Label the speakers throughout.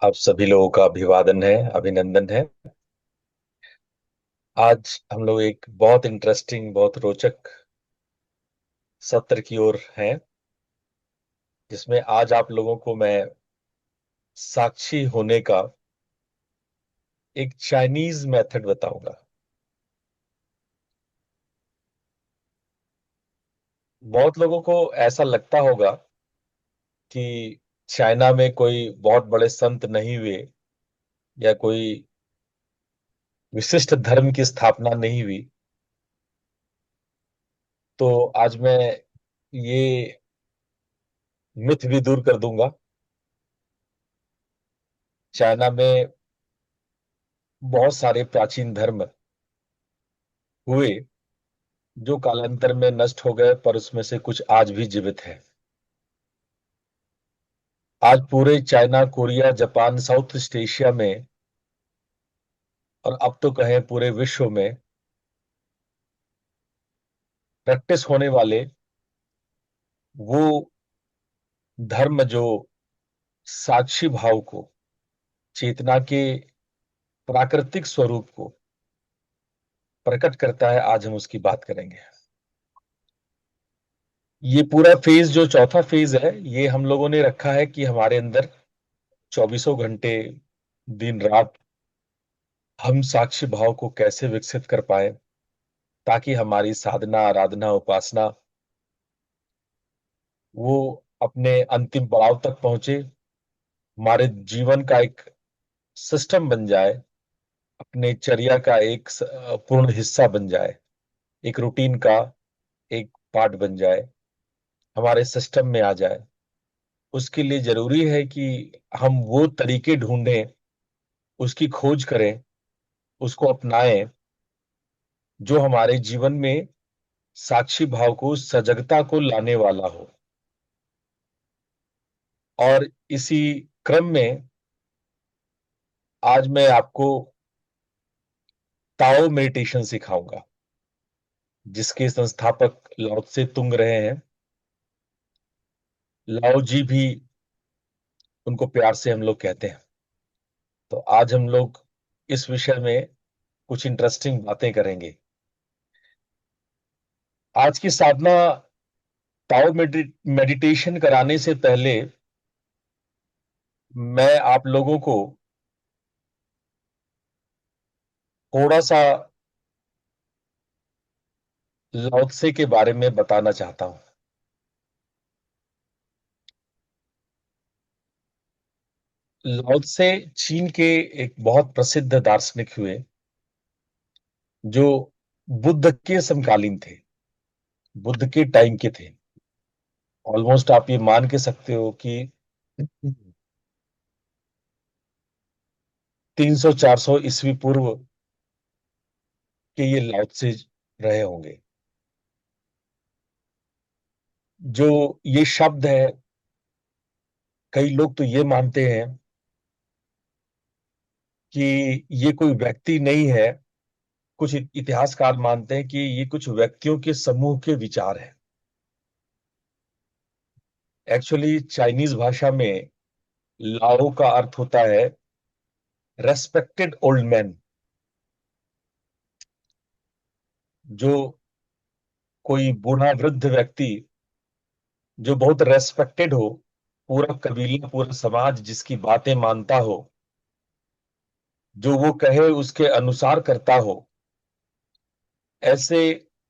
Speaker 1: आप सभी लोगों का अभिवादन है, अभिनंदन है। आज हम लोग एक बहुत इंटरेस्टिंग, बहुत रोचक सत्र की ओर हैं, जिसमें आज आप लोगों को मैं साक्षी होने का एक चाइनीज मेथड बताऊंगा। बहुत लोगों को ऐसा लगता होगा कि चाइना में कोई बहुत बड़े संत नहीं हुए या कोई विशिष्ट धर्म की स्थापना नहीं हुई। तो आज मैं ये मिथ भी दूर कर दूंगा। चाइना में बहुत सारे प्राचीन धर्म हुए जो कालांतर में नष्ट हो गए, पर उसमें से कुछ आज भी जीवित हैं। आज पूरे China, Korea, Japan, south east Asia में और अब तो कहें पूरे विश्व में प्रैक्टिस होने वाले वो धर्म जो साक्षी भाव को, चेतना के प्राकृतिक स्वरूप को प्रकट करता है, आज हम उसकी बात करेंगे। ये पूरा फेज, जो चौथा फेज है, ये हम लोगों ने रखा है कि हमारे अंदर चौबीसों घंटे, दिन रात, हम साक्षी भाव को कैसे विकसित कर पाए, ताकि हमारी साधना, आराधना, उपासना वो अपने अंतिम पड़ाव तक पहुंचे, हमारे जीवन का एक सिस्टम बन जाए, अपने चर्या का एक पूर्ण हिस्सा बन जाए, एक रूटीन का एक पार्ट बन जाए, हमारे सिस्टम में आ जाए। उसके लिए जरूरी है कि हम वो तरीके ढूंढें, उसकी खोज करें, उसको अपनाएं, जो हमारे जीवन में साक्षी भाव को, सजगता को लाने वाला हो। और इसी क्रम में आज मैं आपको ताओ मेडिटेशन सिखाऊंगा, जिसके संस्थापक लाओ त्से तुंग रहे हैं। लाओ जी भी उनको प्यार से हम लोग कहते हैं। तो आज हम लोग इस विषय में कुछ इंटरेस्टिंग बातें करेंगे। आज की साधना, ताओ मेडिटेशन कराने से पहले मैं आप लोगों को थोड़ा सा लाओ त्से के बारे में बताना चाहता हूं। लाओ त्से चीन के एक बहुत प्रसिद्ध दार्शनिक हुए, जो बुद्ध के समकालीन थे, बुद्ध के टाइम के थे। ऑलमोस्ट आप ये मान के सकते हो कि 300-400 ईस्वी पूर्व के ये लाओ त्से रहे होंगे। जो ये शब्द है, कई लोग तो ये मानते हैं कि ये कोई व्यक्ति नहीं है। कुछ इतिहासकार मानते हैं कि ये कुछ व्यक्तियों के समूह के विचार हैं। एक्चुअली चाइनीज भाषा में लाओ का अर्थ होता है रेस्पेक्टेड ओल्ड मैन। जो कोई बूढ़ा वृद्ध व्यक्ति जो बहुत रेस्पेक्टेड हो, पूरा कबीला, पूरा समाज जिसकी बातें मानता हो, जो वो कहे उसके अनुसार करता हो, ऐसे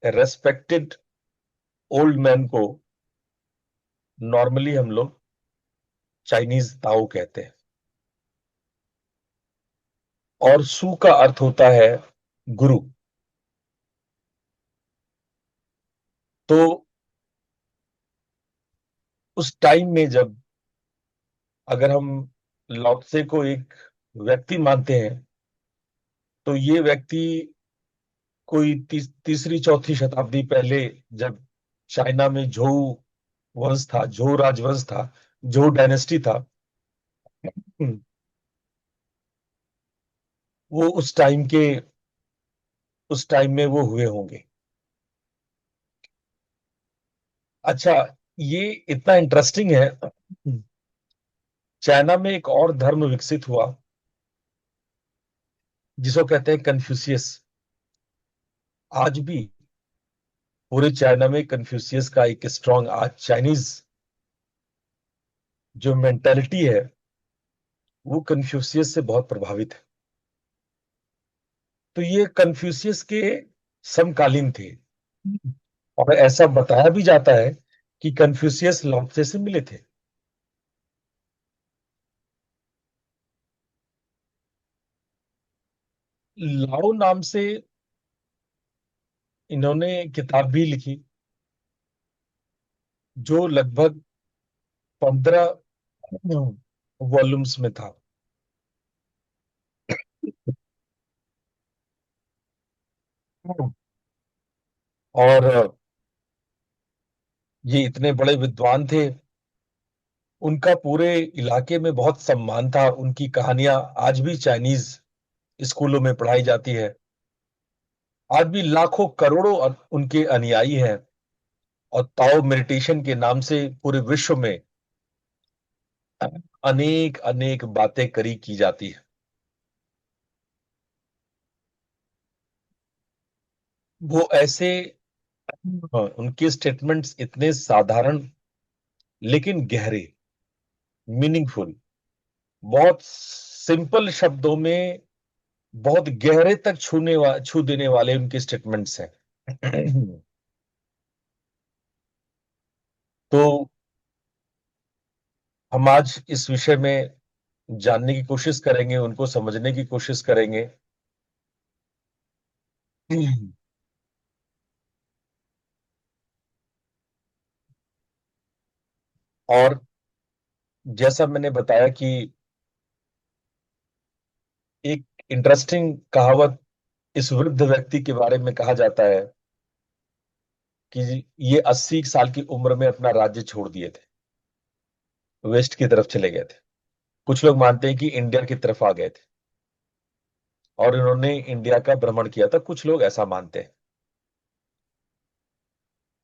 Speaker 1: रेस्पेक्टेड ओल्ड मैन को नॉर्मली हम लोग चाइनीज ताओ कहते हैं। और सू का अर्थ होता है गुरु। तो उस टाइम में जब, अगर हम लाओ त्से को एक व्यक्ति मानते हैं, तो ये व्यक्ति कोई तीसरी चौथी शताब्दी पहले, जब चाइना में झोउ वंश था, झोउ राजवंश था, झोउ डायनेस्टी था, वो उस टाइम में वो हुए होंगे। अच्छा, ये इतना इंटरेस्टिंग है। चाइना में एक और धर्म विकसित हुआ जिसको कहते हैं कन्फ्यूशियस। आज भी पूरे चाइना में कन्फ्यूशियस का एक स्ट्रांग, आज चाइनीज जो मेंटेलिटी है वो कन्फ्यूशियस से बहुत प्रभावित है। तो ये कन्फ्यूशियस के समकालीन थे, और ऐसा बताया भी जाता है कि कन्फ्यूशियस लाओत्से से मिले थे। लाओ नाम से इन्होंने किताब भी लिखी जो लगभग 15 वॉल्यूम्स में था। और ये इतने बड़े विद्वान थे, उनका पूरे इलाके में बहुत सम्मान था। उनकी कहानियां आज भी चाइनीज स्कूलों में पढ़ाई जाती है। आज भी लाखों करोड़ों उनके अनुयायी हैं, और ताओ मेडिटेशन के नाम से पूरे विश्व में अनेक अनेक बातें करी की जाती है। वो ऐसे, उनके स्टेटमेंट्स इतने साधारण लेकिन गहरे, मीनिंगफुल, बहुत सिंपल शब्दों में बहुत गहरे तक छू देने वाले उनके स्टेटमेंट्स हैं। तो हम आज इस विषय में जानने की कोशिश करेंगे, उनको समझने की कोशिश करेंगे। और जैसा मैंने बताया कि एक इंटरेस्टिंग कहावत इस वृद्ध व्यक्ति के बारे में कहा जाता है कि ये 80 साल की उम्र में अपना राज्य छोड़ दिए थे, वेस्ट की तरफ चले गए थे। कुछ लोग मानते हैं कि इंडिया की तरफ आ गए थे और इन्होंने इंडिया का भ्रमण किया था, कुछ लोग ऐसा मानते हैं।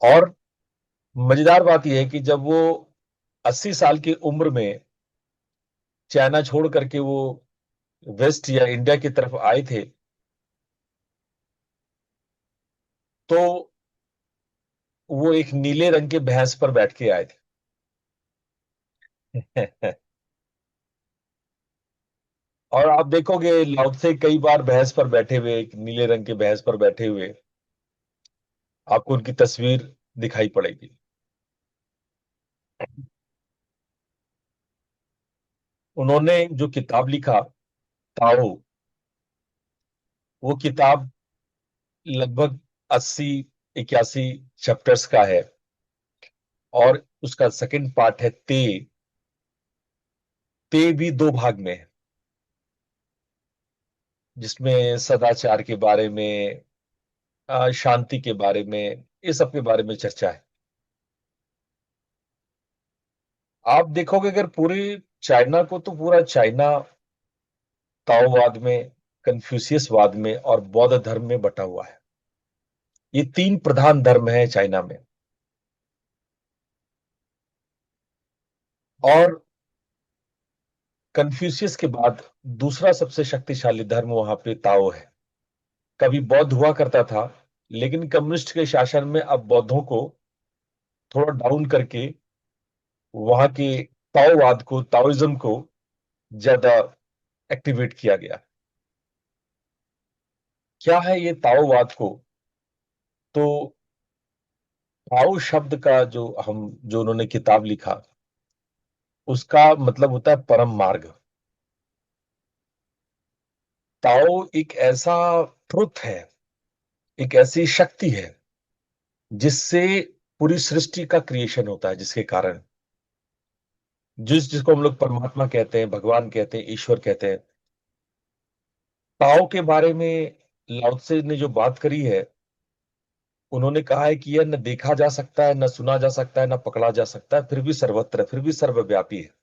Speaker 1: और मजेदार बात यह है कि जब वो 80 साल की उम्र में चाइना छोड़ करके वो वेस्ट या इंडिया की तरफ आए थे, तो वो एक नीले रंग के भैंस पर बैठ के आए थे। और आप देखोगे लाओत्से कई बार भैंस पर बैठे हुए, एक नीले रंग के भैंस पर बैठे हुए आपको उनकी तस्वीर दिखाई पड़ेगी। उन्होंने जो किताब लिखा, ताओ, वो किताब लगभग 80 81 चैप्टर्स का है। और उसका सेकंड पार्ट है ते। ते भी दो भाग में है, जिसमें सदाचार के बारे में, शांति के बारे में, ये सब के बारे में चर्चा है। आप देखोगे अगर पूरे चाइना को, तो पूरा चाइना ताओवाद में, कन्फ्यूशियसवाद में और बौद्ध धर्म में बटा हुआ है। ये तीन प्रधान धर्म हैं चाइना में। और कन्फ्यूशियस के बाद दूसरा सबसे शक्तिशाली धर्म वहां पे ताओ है। कभी बौद्ध हुआ करता था, लेकिन कम्युनिस्ट के शासन में अब बौद्धों को थोड़ा डाउन करके वहां के ताओवाद को, ताओइज्म को ज्यादा एक्टिवेट किया गया। क्या है ये ताओवाद को? तो ताओ शब्द का जो उन्होंने किताब लिखा, उसका मतलब होता है परम मार्ग। ताओ एक ऐसा ट्रुथ है, एक ऐसी शक्ति है जिससे पूरी सृष्टि का क्रिएशन होता है, जिसके कारण जिसको हम लोग परमात्मा कहते हैं, भगवान कहते हैं, ईश्वर कहते हैं। ताओ के बारे में लाओ त्से ने जो बात करी है, उन्होंने कहा है कि यह न देखा जा सकता है, न सुना जा सकता है, न पकड़ा जा सकता है, फिर भी सर्वत्र, फिर भी सर्वव्यापी है।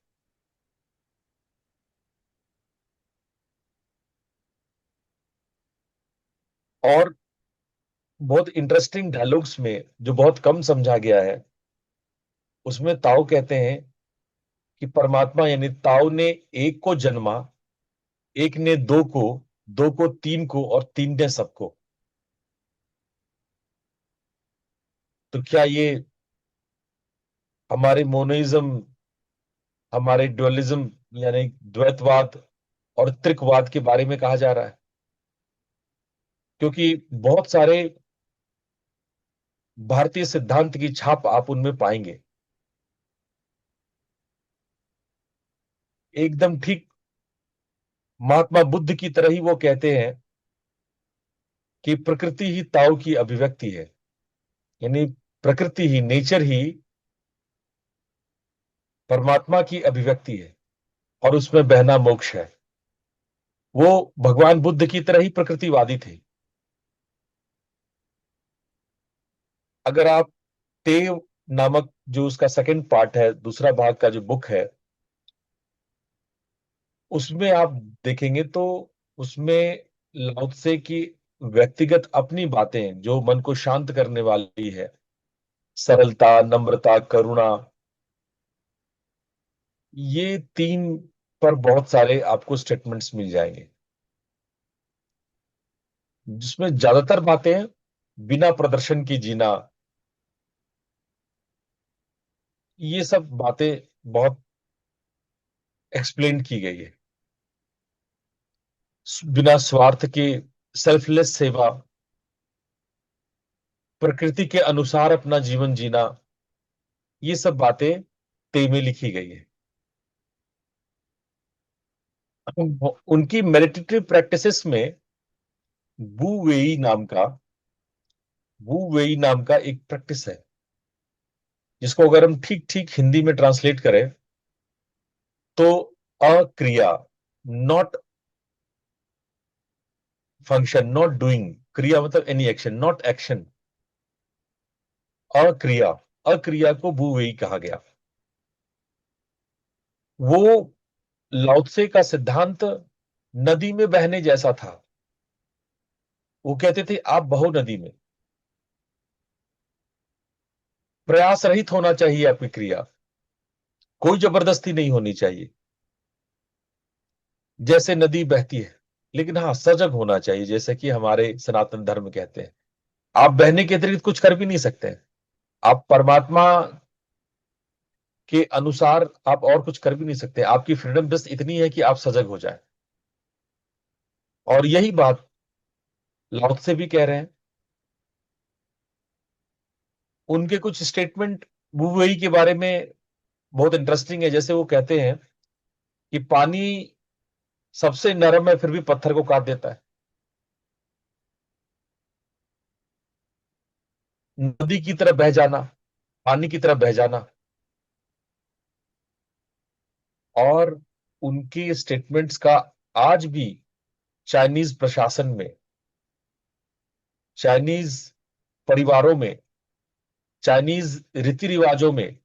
Speaker 1: और बहुत इंटरेस्टिंग डायलॉग्स में जो बहुत कम समझा गया है, उसमें ताओ कहते हैं कि परमात्मा यानी ताओ ने एक को जन्मा, एक ने दो को तीन को, और तीन ने सबको। तो क्या ये हमारे मोनोइज्म, हमारे ड्युअलिज्म यानी द्वैतवाद और त्रिकवाद के बारे में कहा जा रहा है? क्योंकि बहुत सारे भारतीय सिद्धांत की छाप आप उनमें पाएंगे। एकदम ठीक महात्मा बुद्ध की तरह ही वो कहते हैं कि प्रकृति ही ताओ की अभिव्यक्ति है, यानी प्रकृति ही, नेचर ही परमात्मा की अभिव्यक्ति है, और उसमें बहना मोक्ष है। वो भगवान बुद्ध की तरह ही प्रकृतिवादी थे। अगर आप तेव नामक जो उसका सेकंड पार्ट है, दूसरा भाग का जो बुक है, उसमें आप देखेंगे तो उसमें लाओ त्से की व्यक्तिगत अपनी बातें जो मन को शांत करने वाली है, सरलता, नम्रता, करुणा, ये तीन पर बहुत सारे आपको स्टेटमेंट्स मिल जाएंगे, जिसमें ज्यादातर बातें बिना प्रदर्शन की जीना, ये सब बातें बहुत एक्सप्लेन की गई है। बिना स्वार्थ के सेल्फलेस सेवा, प्रकृति के अनुसार अपना जीवन जीना, ये सब बातें ते में लिखी गई है। उनकी मेडिटेटिव प्रैक्टिसेस में वू वेई नाम का वू वेई नाम का एक प्रैक्टिस है, जिसको अगर हम ठीक ठीक हिंदी में ट्रांसलेट करें तो अक्रिया, नॉट फंक्शन, नॉट डूइंग, क्रिया मतलब एनी एक्शन, नॉट एक्शन, अक्रिया, अक्रिया को वू वेई कहा गया। वो लाओ त्से का सिद्धांत नदी में बहने जैसा था। वो कहते थे आप बहो नदी में, प्रयास रहित होना चाहिए आपकी क्रिया, कोई जबरदस्ती नहीं होनी चाहिए, जैसे नदी बहती है। लेकिन हाँ, सजग होना चाहिए, जैसे कि हमारे सनातन धर्म कहते हैं। आप बहने के अतिरिक्त कुछ कर भी नहीं सकते। आप परमात्मा के अनुसार आप और कुछ कर भी नहीं सकते। आपकी फ्रीडम बस इतनी है कि आप सजग हो जाए। और यही बात लाओ से भी कह रहे हैं। उनके कुछ स्टेटमेंट वू वेई के बारे में बहुत इंटरेस्टिंग है। जैसे वो कहते हैं कि पानी सबसे नरम है, फिर भी पत्थर को काट देता है। नदी की तरह बह जाना, पानी की तरह बह जाना। और उनकी स्टेटमेंट्स का आज भी चाइनीज प्रशासन में, चाइनीज परिवारों में, चाइनीज रीति रिवाजों में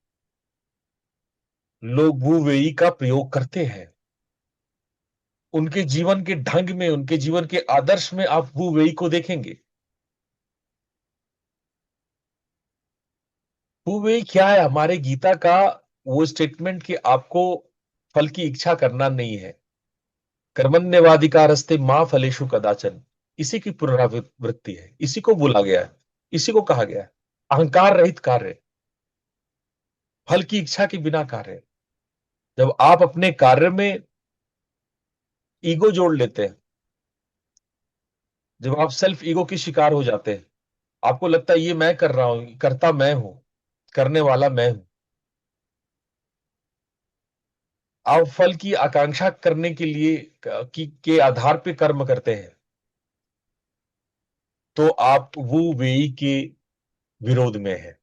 Speaker 1: लोग वू वेई का प्रयोग करते हैं। उनके जीवन के ढंग में, उनके जीवन के आदर्श में आप वू वेई को देखेंगे। वू वेई क्या है? हमारे गीता का वो स्टेटमेंट कि आपको फल की इच्छा करना नहीं है, कर्मण्येवाधिकारस्ते मां फलेषु कदाचन, इसी की पुनरावृत्ति है, इसी को बोला गया है, इसी को कहा गया है। अहंकार रहित कार्य, फल की इच्छा के बिना कार्य। जब आप अपने कार्य में ईगो जोड़ लेते हैं, जब आप सेल्फ ईगो के शिकार हो जाते हैं, आपको लगता है ये मैं कर रहा हूं, करता मैं हूं, करने वाला मैं हूं, आप फल की आकांक्षा करने के लिए के आधार पे कर्म करते हैं, तो आप वो वेई के विरोध में है।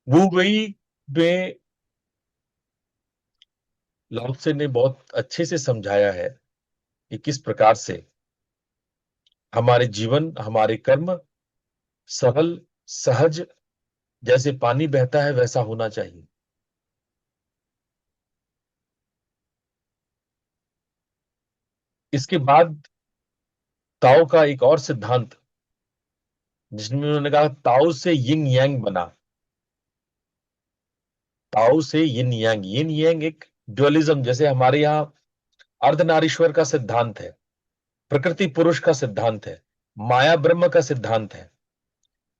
Speaker 1: वो वेई में लाओ त्से ने बहुत अच्छे से समझाया है कि किस प्रकार से हमारे जीवन, हमारे कर्म सरल, सहज, जैसे पानी बहता है वैसा होना चाहिए। इसके बाद ताओ का एक और सिद्धांत, जिसमें उन्होंने कहा ताओ से यिंग यांग बना। ताओ से यिन यांग एक ड्युअलिज्म, जैसे हमारे यहाँ अर्धनारीश्वर का सिद्धांत है, प्रकृति पुरुष का सिद्धांत है, माया ब्रह्म का सिद्धांत है,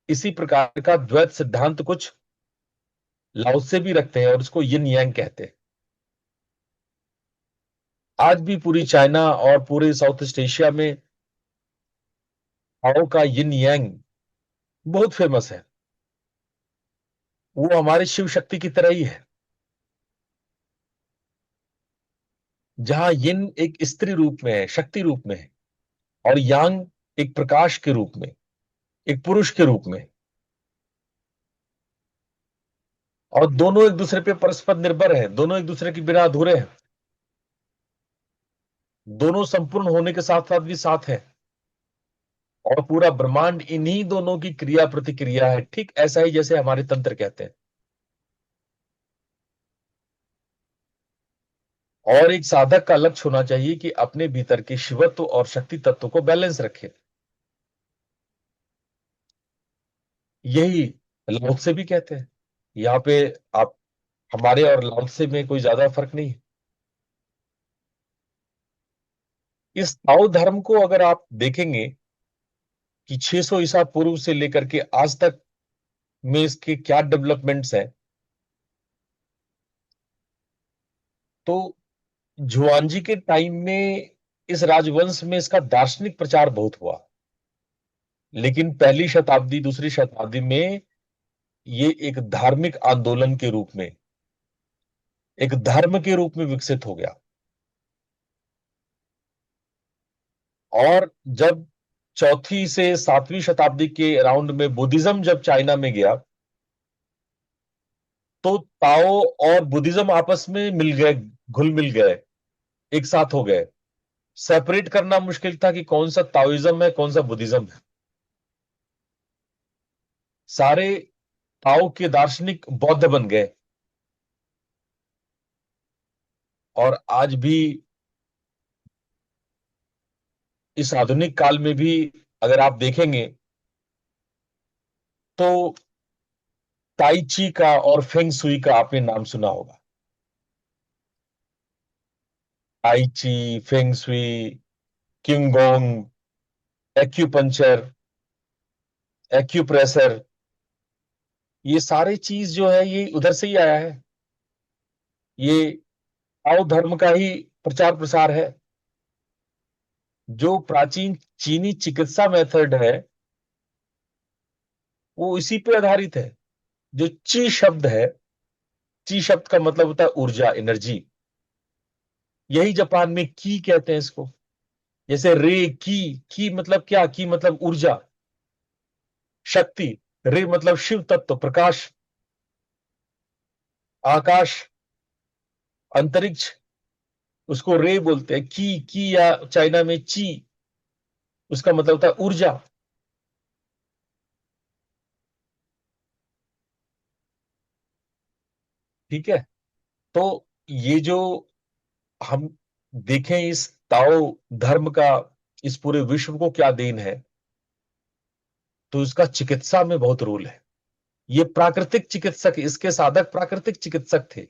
Speaker 1: इसी प्रकार का द्वैत सिद्धांत कुछ लाओत्से भी रखते हैं और उसको यिन यांग कहते हैं। आज भी पूरी चाइना और पूरे साउथ ईस्ट एशिया में ताओ का यिन यांग बहुत फेमस है। वो हमारे शिव शक्ति की तरह ही है, जहां यिन एक स्त्री रूप में है, शक्ति रूप में है, और यांग एक प्रकाश के रूप में, एक पुरुष के रूप में, और दोनों एक दूसरे पे परस्पर निर्भर है, दोनों एक दूसरे के बिना अधूरे हैं, दोनों संपूर्ण होने के साथ साथ भी साथ है, और पूरा ब्रह्मांड इन्हीं दोनों की क्रिया प्रतिक्रिया है, ठीक ऐसा ही जैसे हमारे तंत्र कहते हैं। और एक साधक का लक्ष्य होना चाहिए कि अपने भीतर के शिवत्व और शक्ति तत्व को बैलेंस रखे। यही लाओत्से से भी कहते हैं। यहाँ पे आप, हमारे और लाओत्से में कोई ज्यादा फर्क नहीं है। इस ताओ धर्म को अगर आप देखेंगे कि 600 ईसा पूर्व से लेकर के आज तक में इसके क्या डेवलपमेंट्स हैं, तो जुआनजी के टाइम में इस राजवंश में इसका दार्शनिक प्रचार बहुत हुआ, लेकिन पहली शताब्दी दूसरी शताब्दी में ये एक धार्मिक आंदोलन के रूप में, एक धर्म के रूप में विकसित हो गया। और जब चौथी से सातवीं शताब्दी के राउंड में बुद्धिज्म जब चाइना में गया, तो ताओ और बुद्धिज्म आपस में मिल गए, घुल मिल गए, एक साथ हो गए। सेपरेट करना मुश्किल था कि कौन सा ताओइज्म है, कौन सा बुद्धिज्म है। सारे ताओ के दार्शनिक बौद्ध बन गए। और आज भी इस आधुनिक काल में भी अगर आप देखेंगे तो ताई ची का और फेंग सुई का आपने नाम सुना होगा। ताई ची, फेंग सुई, किंगोंग, एक्यूपंचर, एक्यूप्रेशर, ये सारे चीज जो है ये उधर से ही आया है। ये ताओ धर्म का ही प्रचार प्रसार है। जो प्राचीन चीनी चिकित्सा मेथड है वो इसी पे आधारित है। जो ची शब्द है, ची शब्द का मतलब होता है ऊर्जा, एनर्जी। यही जापान में की कहते हैं इसको। जैसे रे की मतलब क्या, की मतलब ऊर्जा, शक्ति। रे मतलब शिव तत्व, प्रकाश, आकाश, अंतरिक्ष, उसको रे बोलते हैं। की या चाइना में ची, उसका मतलब होता है ऊर्जा। ठीक है। तो ये जो हम देखें इस ताओ धर्म का इस पूरे विश्व को क्या देन है, तो इसका चिकित्सा में बहुत रोल है। ये प्राकृतिक चिकित्सक, इसके साधक प्राकृतिक चिकित्सक थे।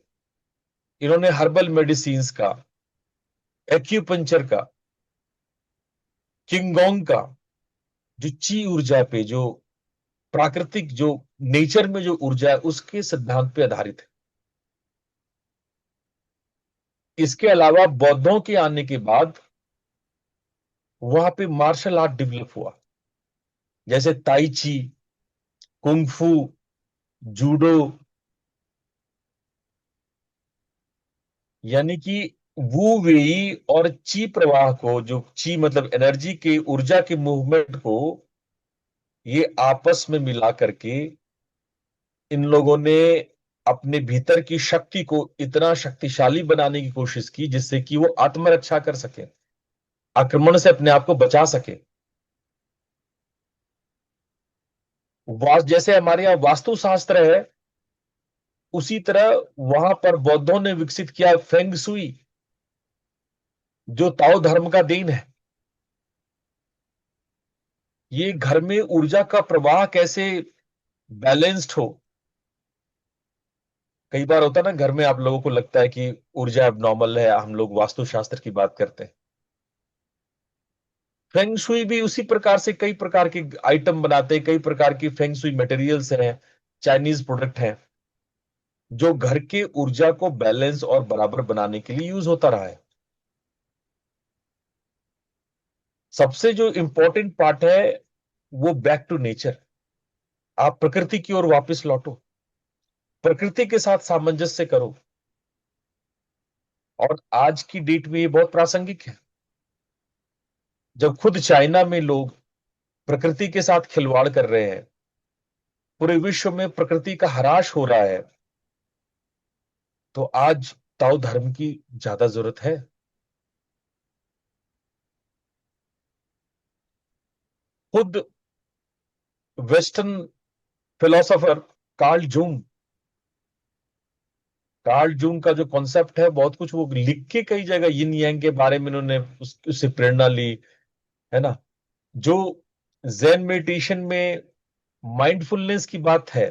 Speaker 1: इन्होंने हर्बल मेडिसिन का, एक्यूपंचर का, किंगोंग का, जो ची ऊर्जा पे, जो प्राकृतिक, जो नेचर में जो ऊर्जा है उसके सिद्धांत पे आधारित है। इसके अलावा बौद्धों के आने के बाद वहां पे मार्शल आर्ट डेवलप हुआ, जैसे ताई ची, कुंग फू, जूडो। यानी कि वू वेई और ची प्रवाह को, जो ची मतलब एनर्जी के, ऊर्जा के मूवमेंट को, ये आपस में मिला करके इन लोगों ने अपने भीतर की शक्ति को इतना शक्तिशाली बनाने की कोशिश की जिससे कि वो आत्मरक्षा कर सके, आक्रमण से अपने आप को बचा सके। जैसे हमारे यहाँ वास्तु शास्त्र है, उसी तरह वहां पर बौद्धों ने विकसित किया फेंग सुई, जो ताओ धर्म का देन है। ये घर में ऊर्जा का प्रवाह कैसे बैलेंस्ड हो, कई बार होता है ना, घर में आप लोगों को लगता है कि ऊर्जा एबनॉर्मल है, हम लोग वास्तुशास्त्र की बात करते हैं। फेंग शुई भी उसी प्रकार से कई प्रकार के आइटम बनाते हैं, कई प्रकार की फेंग शुई मटेरियल्स हैं, चाइनीज प्रोडक्ट हैं, जो घर के ऊर्जा को बैलेंस और बराबर बनाने के लिए यूज होता रहा है। सबसे जो इंपॉर्टेंट पार्ट है वो बैक टू नेचर। आप प्रकृति की ओर वापस लौटो, प्रकृति के साथ सामंजस्य करो। और आज की डेट में ये बहुत प्रासंगिक है, जब खुद चाइना में लोग प्रकृति के साथ खिलवाड़ कर रहे हैं, पूरे विश्व में प्रकृति का ह्रास हो रहा है, तो आज ताओ धर्म की ज्यादा जरूरत है। खुद western philosopher Carl Jung, Carl Jung का जो कॉन्सेप्ट है, बहुत कुछ वो लिख के कई जगह यिन यांग के बारे में उन्होंने उससे प्रेरणा ली, है ना। जो जैन मेडिटेशन में माइंडफुलनेस की बात है,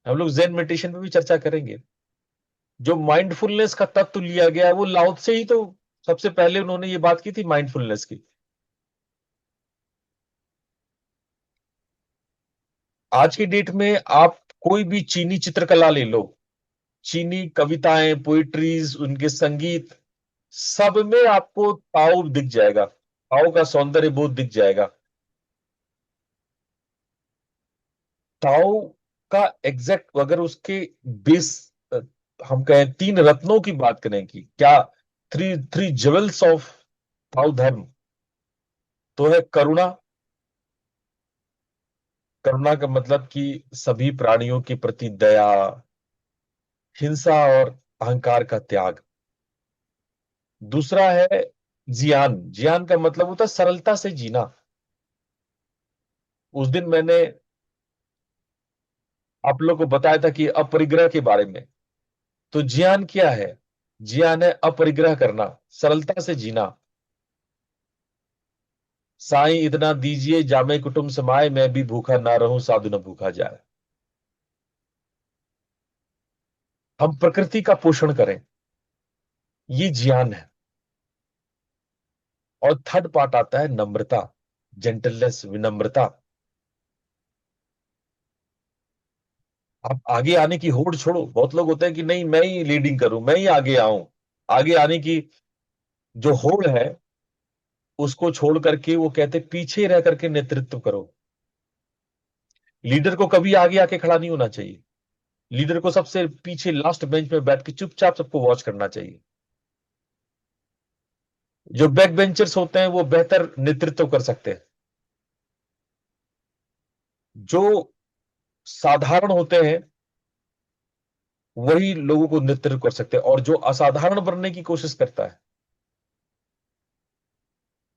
Speaker 1: हम लोग जैन मेडिटेशन में भी चर्चा करेंगे। जो माइंडफुलनेस का तत्व लिया गया है वो लाओ से ही तो सबसे पहले उन्होंने ये बात की थी माइंडफुलनेस की। आज की डेट में आप कोई भी चीनी चित्रकला ले लो, चीनी कविताएं, पोइट्रीज, उनके संगीत, सब में आपको ताओ दिख जाएगा, ताओ का सौंदर्य बोध दिख जाएगा। ताओ का एग्जैक्ट अगर उसके बेस, हम कहें तीन रत्नों की बात करें कि क्या, थ्री थ्री जेवल्स ऑफ ताओ धर्म, तो है करुणा। करुणा का मतलब कि सभी प्राणियों के प्रति दया, हिंसा और अहंकार का त्याग। दूसरा है जियान, जियान का मतलब होता है सरलता से जीना। उस दिन मैंने आप लोग को बताया था कि अपरिग्रह के बारे में, तो जियान क्या है? जियान है अपरिग्रह करना, सरलता से जीना। साईं इतना दीजिए जामे कुटुंब समाए, मैं भी भूखा ना रहूं साधु न भूखा जाए। हम प्रकृति का पोषण करें, ये जियान है। और थर्ड पार्ट आता है नम्रता, जेंटलनेस, विनम्रता। आप आगे आने की होड़ छोड़ो। बहुत लोग होते हैं कि नहीं, मैं ही लीडिंग करूं, मैं ही आगे आऊं। आगे आने की जो होड़ है उसको छोड़ करके वो कहते पीछे रह करके नेतृत्व करो। लीडर को कभी आगे आके खड़ा नहीं होना चाहिए, लीडर को सबसे पीछे लास्ट बेंच में बैठ के चुपचाप सबको वॉच करना चाहिए। जो बैक बेंचर्स होते हैं वो बेहतर नेतृत्व कर सकते हैं। जो साधारण होते हैं वही लोगों को नेतृत्व कर सकते हैं, और जो असाधारण बनने की कोशिश करता है,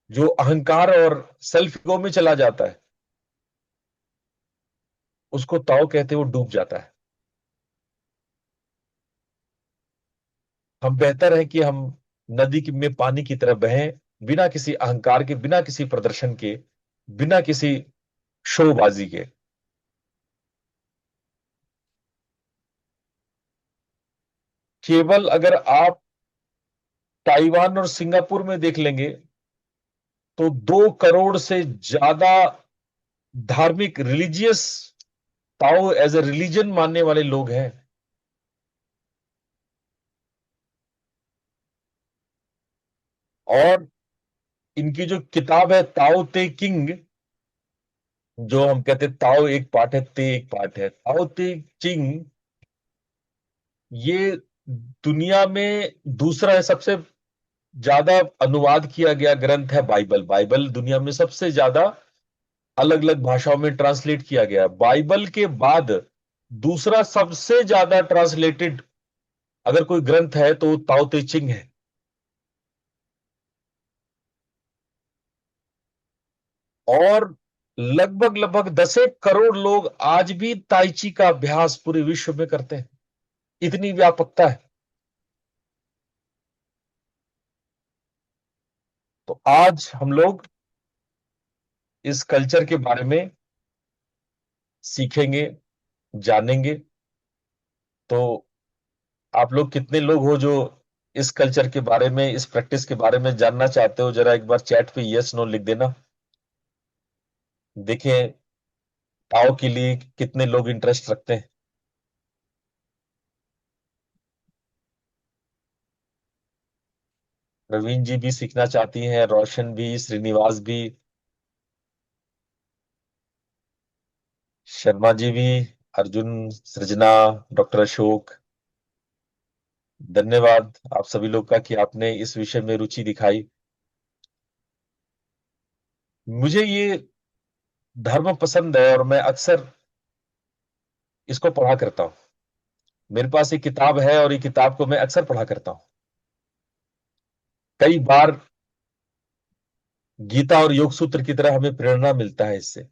Speaker 1: जो अहंकार और सेल्फ ईगो में चला जाता है, उसको ताओ कहते हैं, वो डूब जाता है। हम बेहतर है कि हम नदी में पानी की तरह बहें, बिना किसी अहंकार के, बिना किसी प्रदर्शन के, बिना किसी शोबाजी के। केवल अगर आप ताइवान और सिंगापुर में देख लेंगे तो 2 करोड़ से ज्यादा धार्मिक religious Tao as a religion मानने वाले लोग हैं। और इनकी जो किताब है ताओ ते किंग, जो हम कहते हैं ताओ एक पार्ट है, ते एक पार्ट है, ताओ ते चिंग, ये दुनिया में दूसरा सबसे ज्यादा अनुवाद किया गया ग्रंथ है बाइबल। बाइबल दुनिया में सबसे ज्यादा अलग अलग भाषाओं में ट्रांसलेट किया गया। बाइबल के बाद दूसरा सबसे ज्यादा ट्रांसलेटेड अगर कोई ग्रंथ है तो ताओ ते चिंग है। और लगभग लगभग 10 करोड़ लोग आज भी ताइची का अभ्यास पूरे विश्व में करते हैं, इतनी व्यापकता है। तो आज हम लोग इस कल्चर के बारे में सीखेंगे, जानेंगे, तो आप लोग कितने लोग हो जो इस कल्चर के बारे में, इस प्रैक्टिस के बारे में जानना चाहते हो? जरा एक बार चैट पे यस नो लिख देना। देखें ताओ के लिए कितने लोग इंटरेस्ट रखते हैं। प्रवीण जी भी सीखना चाहती हैं, रोशन भी, श्रीनिवास भी, शर्मा जी भी, अर्जुन, सृजना, डॉक्टर अशोक। धन्यवाद आप सभी लोग का कि आपने इस विषय में रुचि दिखाई। मुझे ये धर्म पसंद है और मैं अक्सर इसको पढ़ा करता हूँ। मेरे पास एक किताब है और ये किताब को मैं अक्सर पढ़ा करता हूँ। कई बार गीता और योग सूत्र की तरह हमें प्रेरणा मिलता है इससे।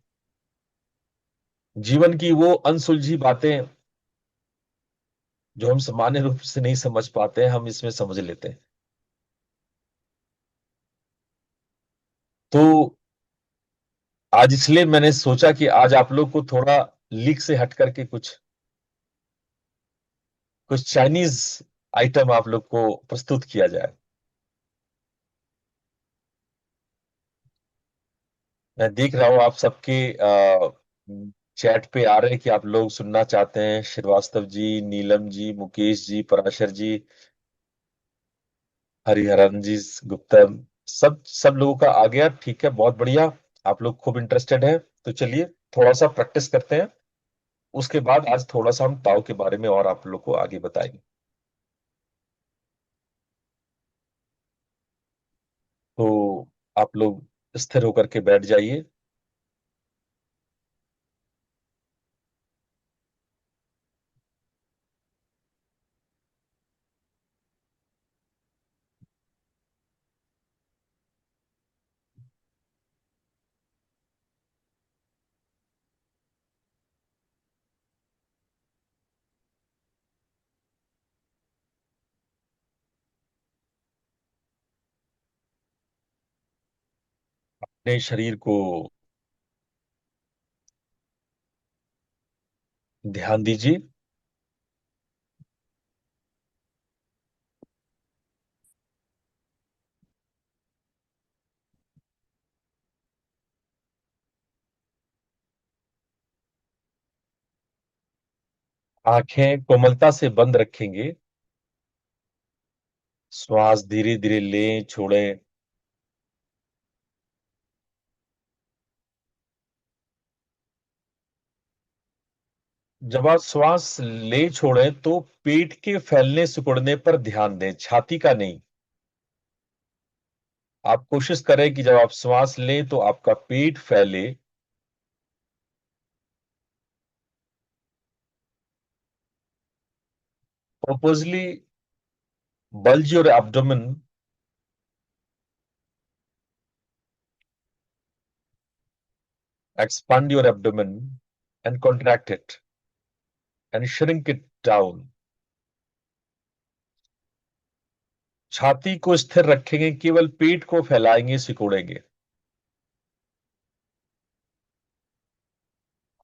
Speaker 1: जीवन की वो अनसुलझी बातें जो हम सामान्य रूप से नहीं समझ पाते हैं, हम इसमें समझ लेते हैं। तो आज इसलिए मैंने सोचा कि आज आप लोग को थोड़ा लीक से हट करके कुछ कुछ चाइनीज आइटम आप लोग को प्रस्तुत किया जाए। मैं देख रहा हूँ आप सबके चैट पे आ रहे हैं कि आप लोग सुनना चाहते हैं। श्रीवास्तव जी, नीलम जी, मुकेश जी, पराशर जी, हरिहरन जी, गुप्ता, सब सब लोगों का आ गया। ठीक है, बहुत बढ़िया। आप लोग खूब इंटरेस्टेड हैं। तो चलिए थोड़ा सा प्रैक्टिस करते हैं। उसके बाद आज थोड़ा सा हम ताओ के बारे में और आप लोग को आगे बताएंगे। तो आप लोग स्थिर होकर के बैठ जाइए। अपने शरीर को ध्यान दीजिए। आंखें कोमलता से बंद रखेंगे। श्वास धीरे धीरे लें, छोड़ें। जब आप श्वास ले छोड़ें तो पेट के फैलने सिकुड़ने पर ध्यान दें, छाती का नहीं। आप कोशिश करें कि जब आप श्वास लें तो आपका पेट फैले। Purposely bulge your abdomen, expand your abdomen and contract it and shrink it down. छाती को स्थिर रखेंगे, केवल पेट को फैलाएंगे, सिकोड़ेंगे।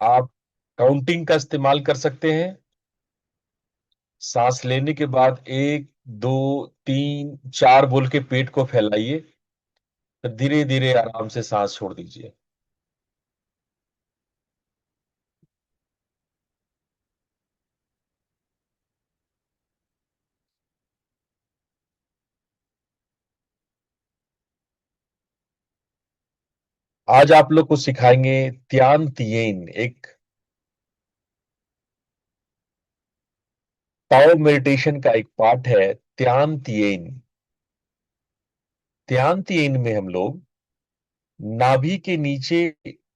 Speaker 1: आप काउंटिंग का इस्तेमाल कर सकते हैं। सांस लेने के बाद एक, दो, तीन, चार बोल के पेट को फैलाइए, फिर धीरे धीरे आराम से सांस छोड़ दीजिए। आज आप लोग को सिखाएंगे त्यान तियेन, एक ताओ मेडिटेशन का एक पार्ट है, त्यान तियेन। त्यान तियेन में हम लोग नाभि के नीचे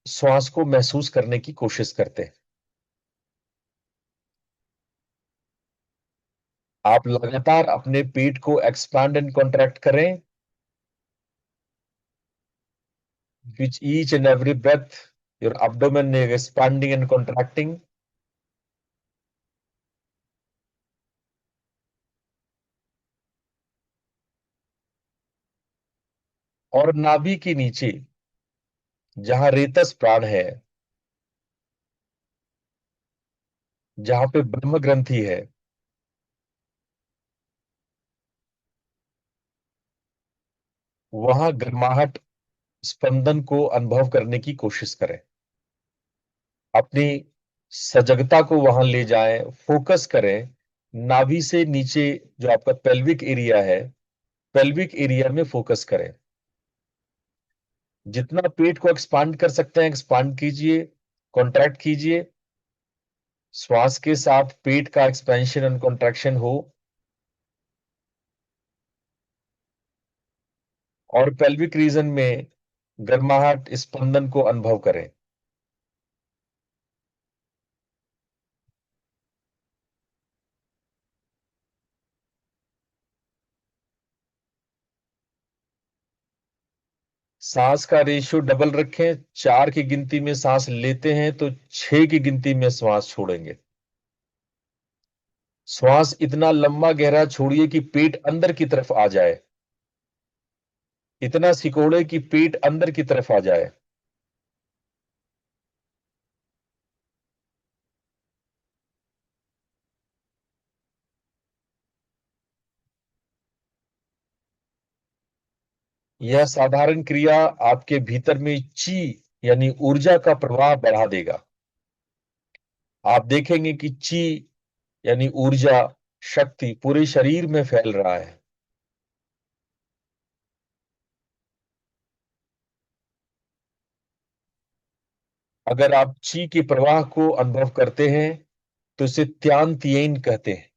Speaker 1: श्वास को महसूस करने की कोशिश करते हैं। आप लगातार अपने पेट को एक्सपैंड एंड कॉन्ट्रैक्ट करें। With each and every breath, your abdomen is expanding and contracting. और नाभि के नीचे जहां रेतस प्राण है, जहां पे ब्रह्म ग्रंथि है, वहां गर्माहट स्पंदन को अनुभव करने की कोशिश करें। अपनी सजगता को वहां ले जाएं, फोकस करें। नाभि से नीचे जो आपका पेल्विक एरिया है, पेल्विक एरिया में फोकस करें। जितना पेट को एक्सपांड कर सकते हैं एक्सपांड कीजिए, कॉन्ट्रैक्ट कीजिए। श्वास के साथ पेट का एक्सपेंशन एंड कॉन्ट्रैक्शन हो, और पेल्विक रीजन में गर्माहट स्पंदन को अनुभव करें। सांस का रेशियो डबल रखें। 4 की गिनती में सांस लेते हैं तो 6 की गिनती में श्वास छोड़ेंगे। श्वास इतना लंबा गहरा छोड़िए कि पेट अंदर की तरफ आ जाए। इतना सिकोड़े कि पेट अंदर की तरफ आ जाए। यह साधारण क्रिया आपके भीतर में ची यानी ऊर्जा का प्रवाह बढ़ा देगा। आप देखेंगे कि ची यानी ऊर्जा, शक्ति पूरे शरीर में फैल रहा है। अगर आप ची के प्रवाह को अनुभव करते हैं तो इसे त्यान तियेन कहते हैं।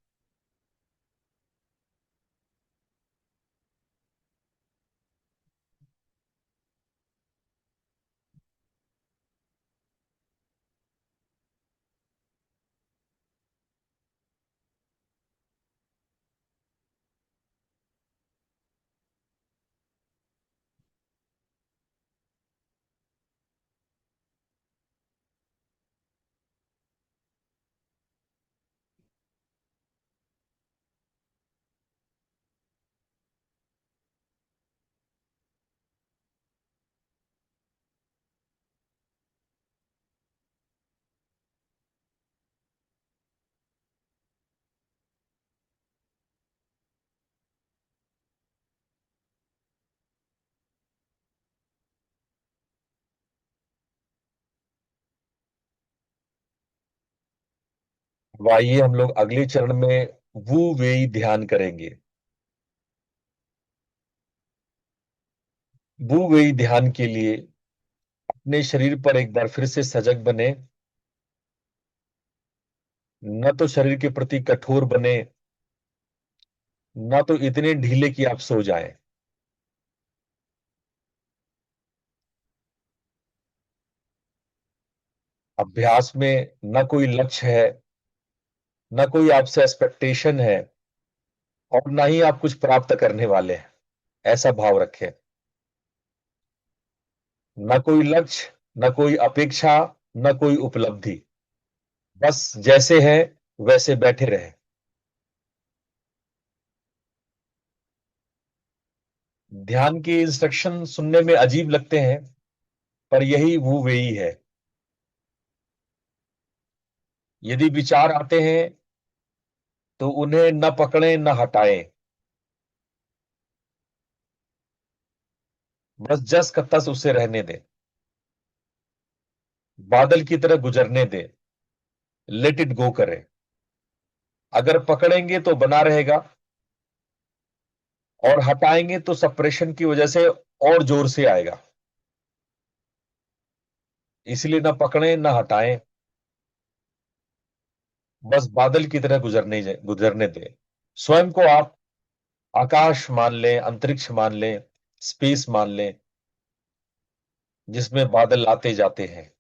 Speaker 1: अब आइए हम लोग अगले चरण में वू वेई ध्यान करेंगे। वू वेई ध्यान के लिए अपने शरीर पर एक बार फिर से सजग बने। न तो शरीर के प्रति कठोर बने, न तो इतने ढीले कि आप सो जाएं। अभ्यास में न कोई लक्ष्य है, न कोई आपसे एक्सपेक्टेशन है, और ना ही आप कुछ प्राप्त करने वाले हैं। ऐसा भाव रखें। न कोई लक्ष्य, न कोई अपेक्षा, न कोई उपलब्धि। बस जैसे है वैसे बैठे रहे। ध्यान के इंस्ट्रक्शन सुनने में अजीब लगते हैं, पर यही वो वेई है। यदि विचार आते हैं तो उन्हें न पकड़ें न हटाएं। बस जस का तस उसे रहने दें। बादल की तरह गुजरने दें। लेट इट गो करें। अगर पकड़ेंगे तो बना रहेगा, और हटाएंगे तो सप्रेशन की वजह से और जोर से आएगा। इसलिए न पकड़ें न हटाएं। बस बादल की तरह गुजरने दें। स्वयं को आप आकाश मान लें, अंतरिक्ष मान लें, स्पेस मान लें, जिसमें बादल आते जाते हैं।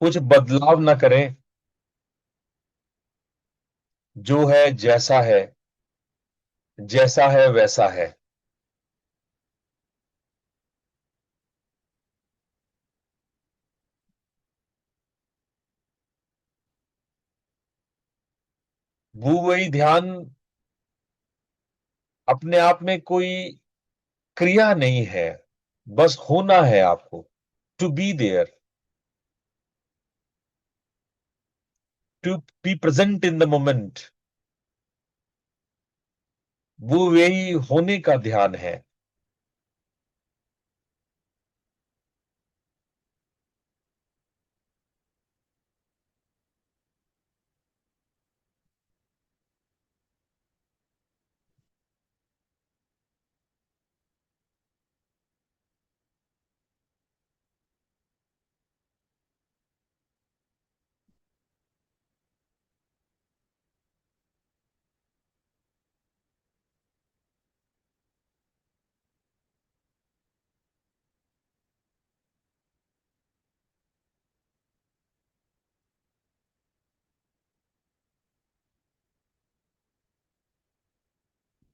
Speaker 1: कुछ बदलाव ना करें। जो है जैसा है, जैसा है वैसा है। वो वही ध्यान अपने आप में कोई क्रिया नहीं है, बस होना है आपको। To be there. To be present in the moment, वो यही होने का ध्यान है।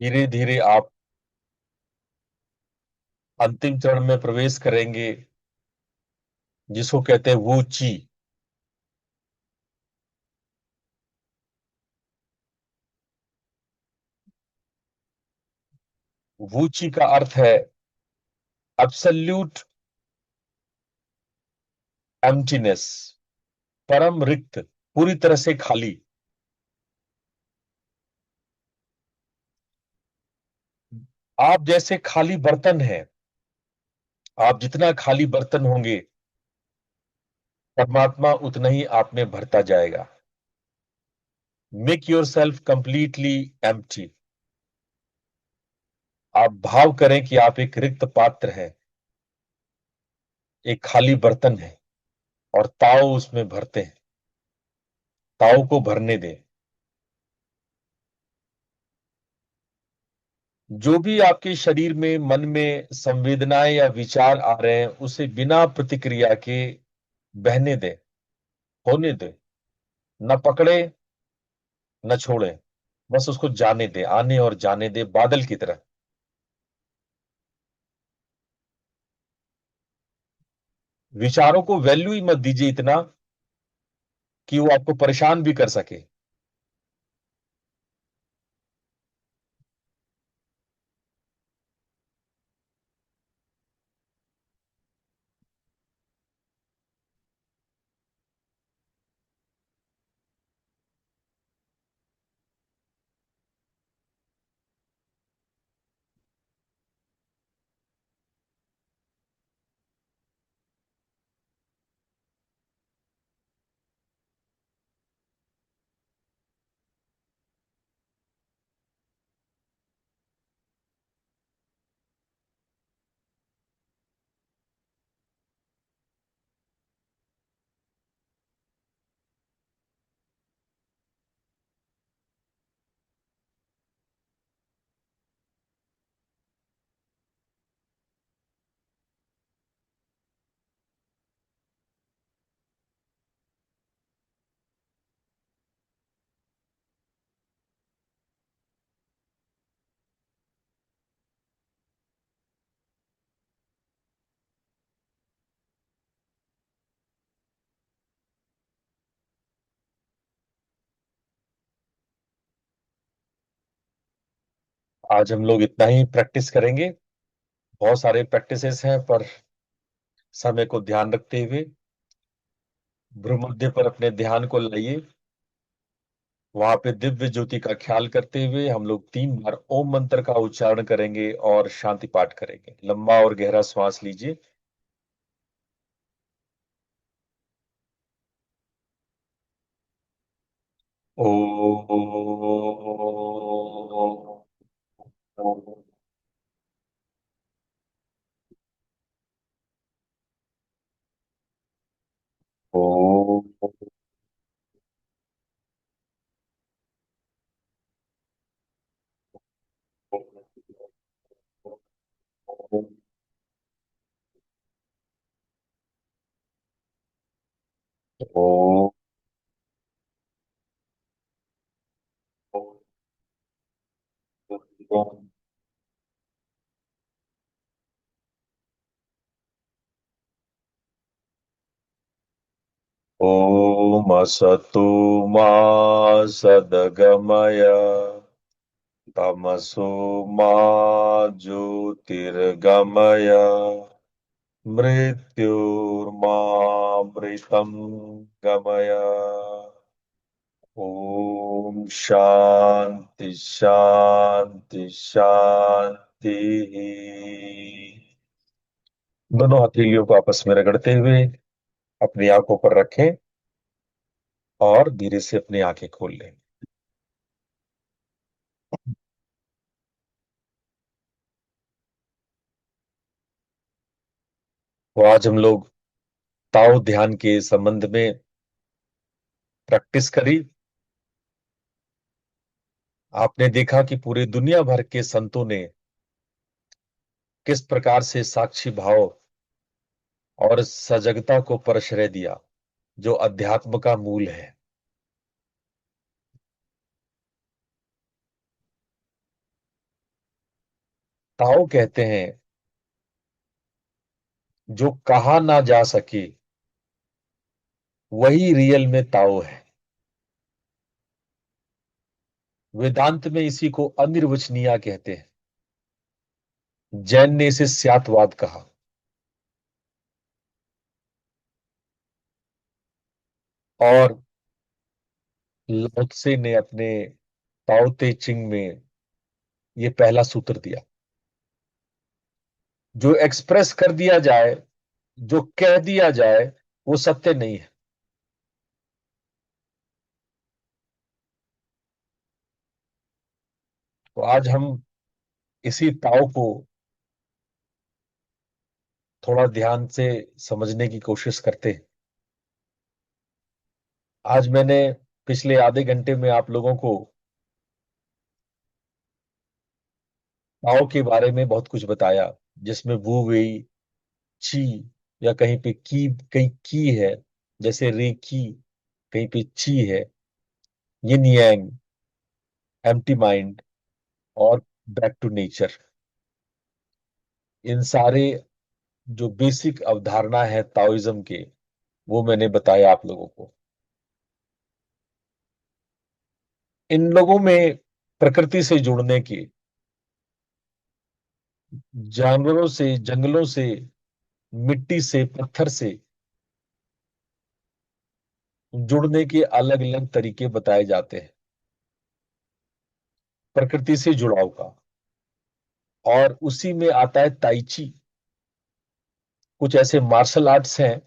Speaker 1: धीरे धीरे आप अंतिम चरण में प्रवेश करेंगे, जिसको कहते हैं वो ची। वो ची का अर्थ है एब्सल्यूट एम्प्टीनेस, परम रिक्त, पूरी तरह से खाली। आप जैसे खाली बर्तन हैं, आप जितना खाली बर्तन होंगे, परमात्मा उतना ही आप में भरता जाएगा। Make your self completely empty. आप भाव करें कि आप एक रिक्त पात्र हैं, एक खाली बर्तन है, और ताव उसमें भरते हैं। ताव को भरने दें। जो भी आपके शरीर में, मन में संवेदनाएं या विचार आ रहे हैं, उसे बिना प्रतिक्रिया के बहने दें, होने दें। न पकड़े, न छोड़े, बस उसको जाने दे, आने और जाने दे, बादल की तरह। विचारों को वैल्यू ही मत दीजिए इतना कि वो आपको परेशान भी कर सके। आज हम लोग इतना ही प्रैक्टिस करेंगे। बहुत सारे प्रैक्टिसेस हैं, पर समय को ध्यान रखते हुए भ्रूमध्य पर अपने ध्यान को लाइए। वहां पे दिव्य ज्योति का ख्याल करते हुए हम लोग 3 बार ओम मंत्र का उच्चारण करेंगे और शांति पाठ करेंगे। लंबा और गहरा श्वास लीजिए। ओ, ओ, ओ, ओम असतो मा सद्गमय, तमसो मा ज्योतिर्गमय, मृत्युर्मामृतं गमय। ओम शांति शांति शांति। दोनों हथेलियों को आपस में रगड़ते हुए अपनी आंखों पर रखें और धीरे से अपनी आंखें खोल लें। तो आज हम लोग ताओ ध्यान के संबंध में प्रैक्टिस करी। आपने देखा कि पूरे दुनिया भर के संतों ने किस प्रकार से साक्षी भाव और सजगता को प्रश्रय दिया, जो अध्यात्म का मूल है। ताओ कहते हैं जो कहा ना जा सके वही रियल में ताओ है। वेदांत में इसी को अनिर्वचनीय कहते हैं। जैन ने इसे स्यातवाद कहा। और lao tse ने अपने ताओ ते चिंग में ये पहला सूत्र दिया। जो एक्सप्रेस कर दिया जाए, जो कह दिया जाए, वो सत्य नहीं है। तो आज हम इसी ताओ को थोड़ा ध्यान से समझने की कोशिश करते हैं। आज मैंने पिछले आधे घंटे में आप लोगों को ताओ के बारे में बहुत कुछ बताया, जिसमें वू वेई, ची, या कहीं पे की, कहीं की है, जैसे रे की, कहीं पे ची है, यिन यांग, एम्प्टी माइंड और बैक टू नेचर। इन सारे जो बेसिक अवधारणा है ताओइज्म के, वो मैंने बताया आप लोगों को। इन लोगों में प्रकृति से जुड़ने की, जानवरों से, जंगलों से, मिट्टी से, पत्थर से जुड़ने के अलग अलग तरीके बताए जाते हैं, प्रकृति से जुड़ाव का। और उसी में आता है ताइची। कुछ ऐसे मार्शल आर्ट्स हैं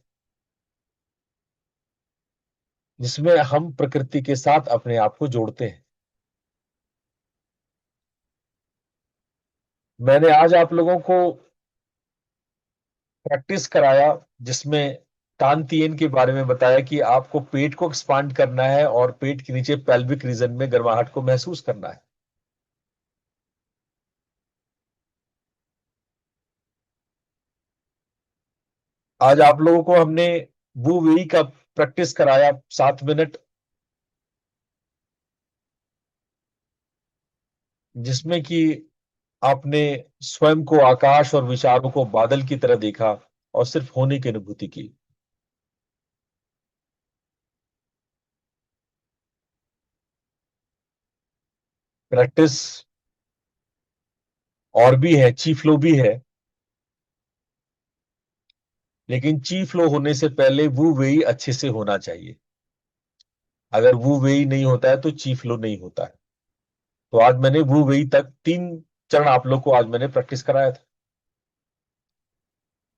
Speaker 1: जिसमें हम प्रकृति के साथ अपने आप को जोड़ते हैं। मैंने आज आप लोगों को प्रैक्टिस कराया, जिसमें तानतियन के बारे में बताया कि आपको पेट को एक्सपांड करना है और पेट के नीचे पेल्विक रीजन में गर्माहट को महसूस करना है। आज आप लोगों को हमने वू वेई का प्रैक्टिस कराया 7 मिनट, जिसमें कि आपने स्वयं को आकाश और विचारों को बादल की तरह देखा और सिर्फ होने की अनुभूति की। प्रैक्टिस और भी है, ची फ्लो भी है, लेकिन ची फ्लो होने से पहले वू वेई अच्छे से होना चाहिए। अगर वू वेई नहीं होता है तो ची फ्लो नहीं होता है। तो आज मैंने वू वेई तक 3 चरण आप लोग को आज मैंने प्रैक्टिस कराया था।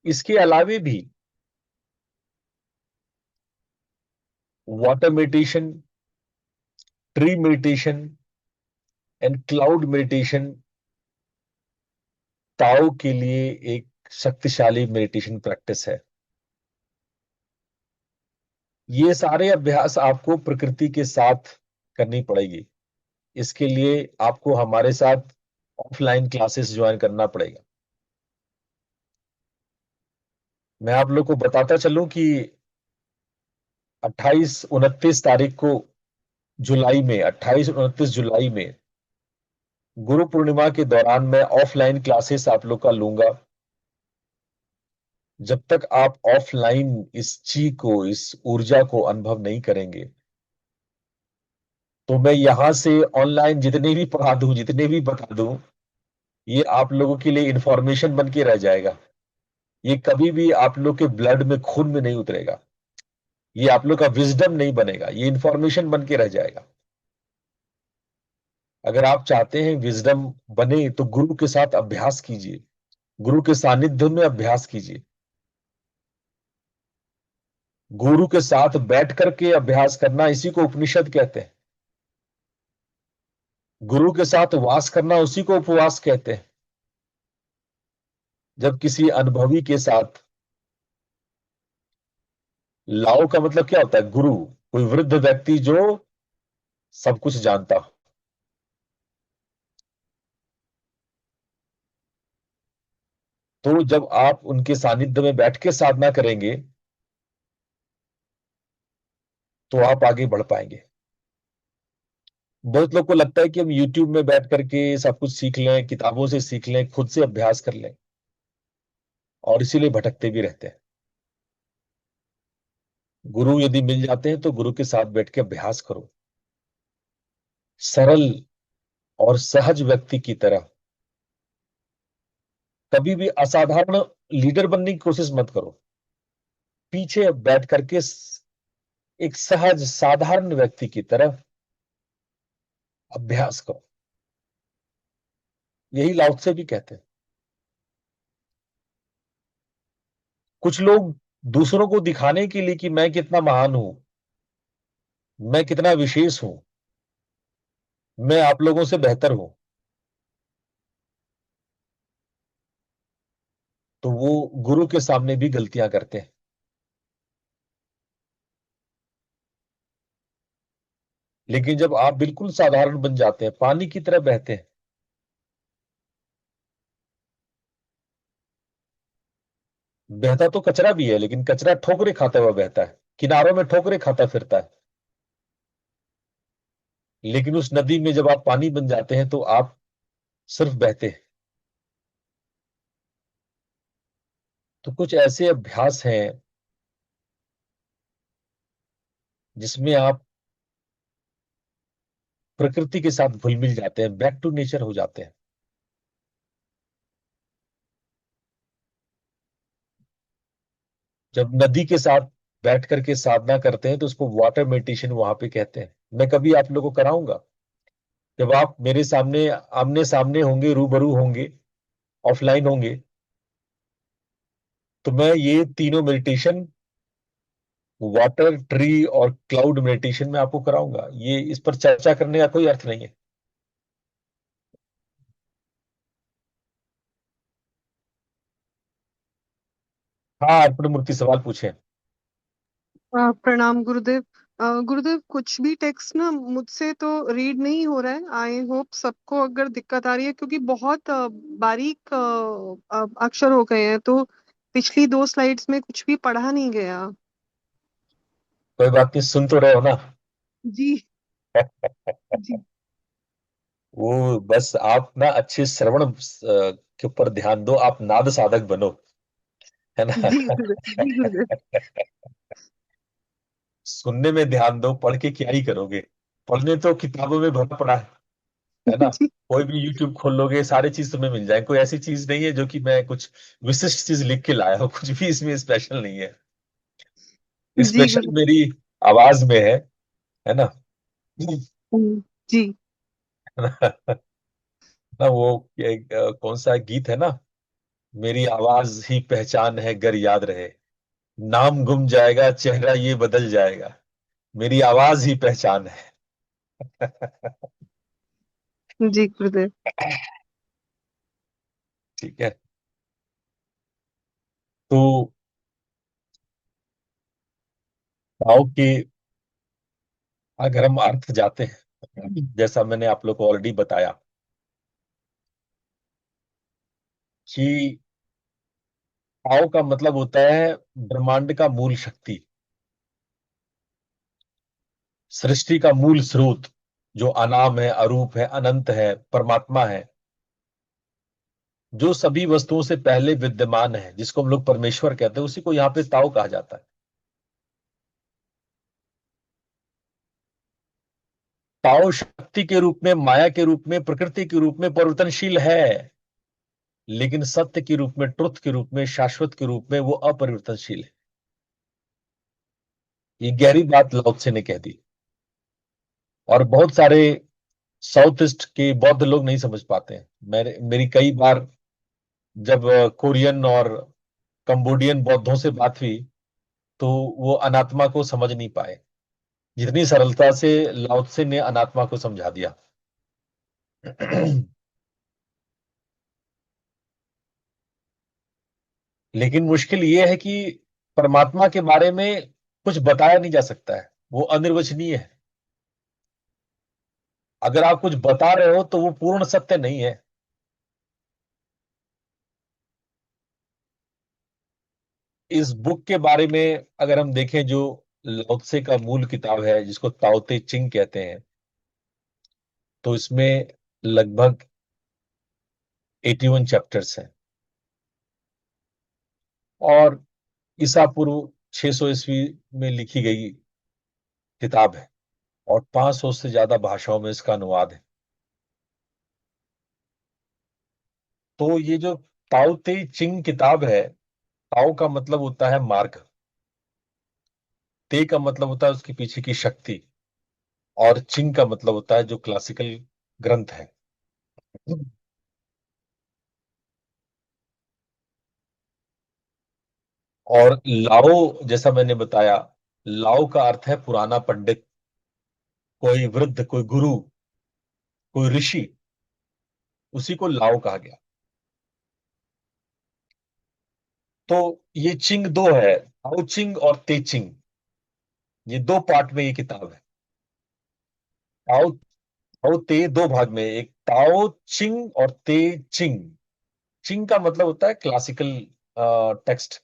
Speaker 1: इसके अलावे भी water meditation, tree meditation and cloud meditation Tao के लिए एक शक्तिशाली मेडिटेशन प्रैक्टिस है। ये सारे अभ्यास आपको प्रकृति के साथ करनी पड़ेगी। इसके लिए आपको हमारे साथ ऑफलाइन क्लासेस ज्वाइन करना पड़ेगा। मैं आप लोग को बताता चलूं कि 28-29 तारीख को, जुलाई में, 28-29 जुलाई में गुरु पूर्णिमा के दौरान मैं ऑफलाइन क्लासेस आप लोग का लूंगा। जब तक आप ऑफलाइन इस ची को, इस ऊर्जा को अनुभव नहीं करेंगे, तो मैं यहां से ऑनलाइन जितने भी पढ़ा दूं, जितने भी बता दूं, ये आप लोगों के लिए इंफॉर्मेशन बन के रह जाएगा। ये कभी भी आप लोग के ब्लड में, खून में नहीं उतरेगा। ये आप लोग का विजडम नहीं बनेगा, ये इंफॉर्मेशन बन के रह जाएगा। अगर आप चाहते हैं विजडम बने तो गुरु के साथ अभ्यास कीजिए, गुरु के सानिध्य में अभ्यास कीजिए। गुरु के साथ बैठ करके अभ्यास करना, इसी को उपनिषद कहते हैं। गुरु के साथ वास करना, उसी को उपवास कहते हैं। जब किसी अनुभवी के साथ, लाओ का मतलब क्या होता है? गुरु, कोई वृद्ध व्यक्ति जो सब कुछ जानता हो। तो जब आप उनके सानिध्य में बैठ के साधना करेंगे तो आप आगे बढ़ पाएंगे। बहुत लोग को लगता है कि हम YouTube में बैठ करके सब कुछ सीख लें, किताबों से सीख लें, खुद से अभ्यास कर लें, और इसीलिए भटकते भी रहते हैं। गुरु यदि मिल जाते हैं तो गुरु के साथ बैठ के अभ्यास करो, सरल और सहज व्यक्ति की तरह। कभी भी असाधारण लीडर बनने की कोशिश मत करो। पीछे बैठ करके एक सहज साधारण व्यक्ति की तरह अभ्यास करो। यही लाओ त्से भी कहते हैं। कुछ लोग दूसरों को दिखाने के लिए कि मैं कितना महान हूं, मैं कितना विशेष हूं, मैं आप लोगों से बेहतर हूं, तो वो गुरु के सामने भी गलतियां करते हैं। लेकिन जब आप बिल्कुल साधारण बन जाते हैं, पानी की तरह बहते हैं। बहता तो कचरा भी है, लेकिन कचरा ठोकरे खाता हुआ बहता है, किनारों में ठोकरे खाता फिरता है। लेकिन उस नदी में जब आप पानी बन जाते हैं तो आप सिर्फ बहते हैं। तो कुछ ऐसे अभ्यास हैं जिसमें आप प्रकृति के साथ घुल मिल जाते हैं, बैक टू नेचर हो जाते हैं। जब नदी के साथ बैठ करके साधना करते हैं तो उसको वाटर मेडिटेशन वहां पे कहते हैं। मैं कभी आप लोगों को कराऊंगा, जब आप मेरे सामने आमने सामने होंगे, रूबरू होंगे, ऑफलाइन होंगे, तो मैं ये तीनों मेडिटेशन, वाटर, ट्री और क्लाउड मेडिटेशन में आपको कराऊंगा। ये इस पर चर्चा करने का कोई अर्थ नहीं है। हाँ, अर्पण मूर्ति सवाल पूछे।
Speaker 2: प्रणाम गुरुदेव। गुरुदेव, कुछ भी टेक्स्ट ना मुझसे तो रीड नहीं हो रहा है। आई होप सबको अगर दिक्कत आ रही है, क्योंकि बहुत बारीक अक्षर हो गए हैं, तो पिछली दो स्लाइड्स में कुछ भी पढ़ा नहीं गया।
Speaker 1: कोई बात नहीं, सुन तो रहे हो ना।
Speaker 2: जी। जी।
Speaker 1: वो बस आप ना अच्छे श्रवण के ऊपर ध्यान दो, आप नाद साधक बनो, है ना।
Speaker 2: जी गुरुदेव, जी गुरुदेव।
Speaker 1: सुनने में ध्यान दो, पढ़ के क्या ही करोगे। पढ़ने तो किताबों में भरा पड़ा है ना।
Speaker 2: जी।
Speaker 1: कोई भी यूट्यूब खोल लोगे, सारी चीज तुम्हें मिल जाए। कोई ऐसी चीज नहीं है जो कि मैं कुछ विशिष्ट चीज लिख के लाया हूँ, कुछ भी इसमें स्पेशल नहीं है।
Speaker 2: जी
Speaker 1: स्पेशल
Speaker 2: गुरुदेव।
Speaker 1: मेरी आवाज में है ना।
Speaker 2: जी।
Speaker 1: ना वो कौन सा गीत है ना, मेरी आवाज ही पहचान है गर याद रहे, नाम गुम जाएगा चेहरा ये बदल जाएगा, मेरी आवाज ही पहचान है।
Speaker 2: जी गुरुदेव।
Speaker 1: ठीक है। तो भाव के अगर हम अर्थ जाते हैं, जैसा मैंने आप लोग को ऑलरेडी बताया कि भाव का मतलब होता है ब्रह्मांड का मूल शक्ति, सृष्टि का मूल स्रोत, जो अनाम है, अरूप है, अनंत है, परमात्मा है, जो सभी वस्तुओं से पहले विद्यमान है, जिसको हम लोग परमेश्वर कहते हैं, उसी को यहाँ पे ताओ कहा जाता है। ताओ शक्ति के रूप में, माया के रूप में, प्रकृति के रूप में परिवर्तनशील है, लेकिन सत्य के रूप में, ट्रुथ के रूप में, शाश्वत के रूप में वो अपरिवर्तनशील है। ये गहरी बात लाओ त्से ने कह दी, और बहुत सारे साउथ ईस्ट के बौद्ध लोग नहीं समझ पाते हैं। मेरी कई बार जब कोरियन और कंबोडियन बौद्धों से बात हुई, तो वो अनात्मा को समझ नहीं पाए जितनी सरलता से लाओ त्से ने अनात्मा को समझा दिया। लेकिन मुश्किल ये है कि परमात्मा के बारे में कुछ बताया नहीं जा सकता है, वो अनिर्वचनीय है। अगर आप कुछ बता रहे हो तो वो पूर्ण सत्य नहीं है। इस बुक के बारे में अगर हम देखें, जो लाओ त्से का मूल किताब है जिसको ताओ ते चिंग कहते हैं, तो इसमें लगभग 81 चैप्टर्स हैं, और ईसा पूर्व 600 ईस्वी में लिखी गई किताब है, और 500 से ज्यादा भाषाओं में इसका अनुवाद है। तो ये जो ताओ ते चिंग किताब है, ताओ का मतलब होता है मार्ग, ते का मतलब होता है उसके पीछे की शक्ति, और चिंग का मतलब होता है जो क्लासिकल ग्रंथ है। और लाओ, जैसा मैंने बताया, लाओ का अर्थ है पुराना पंडित, कोई वृद्ध, कोई गुरु, कोई ऋषि, उसी को लाओ कहा गया। तो ये चिंग दो है, ताओ चिंग और ते चिंग, ये दो पार्ट में ये किताब है। ताओ ताओ ते दो भाग में, एक ताओ चिंग और ते चिंग। चिंग का मतलब होता है क्लासिकल टेक्स्ट।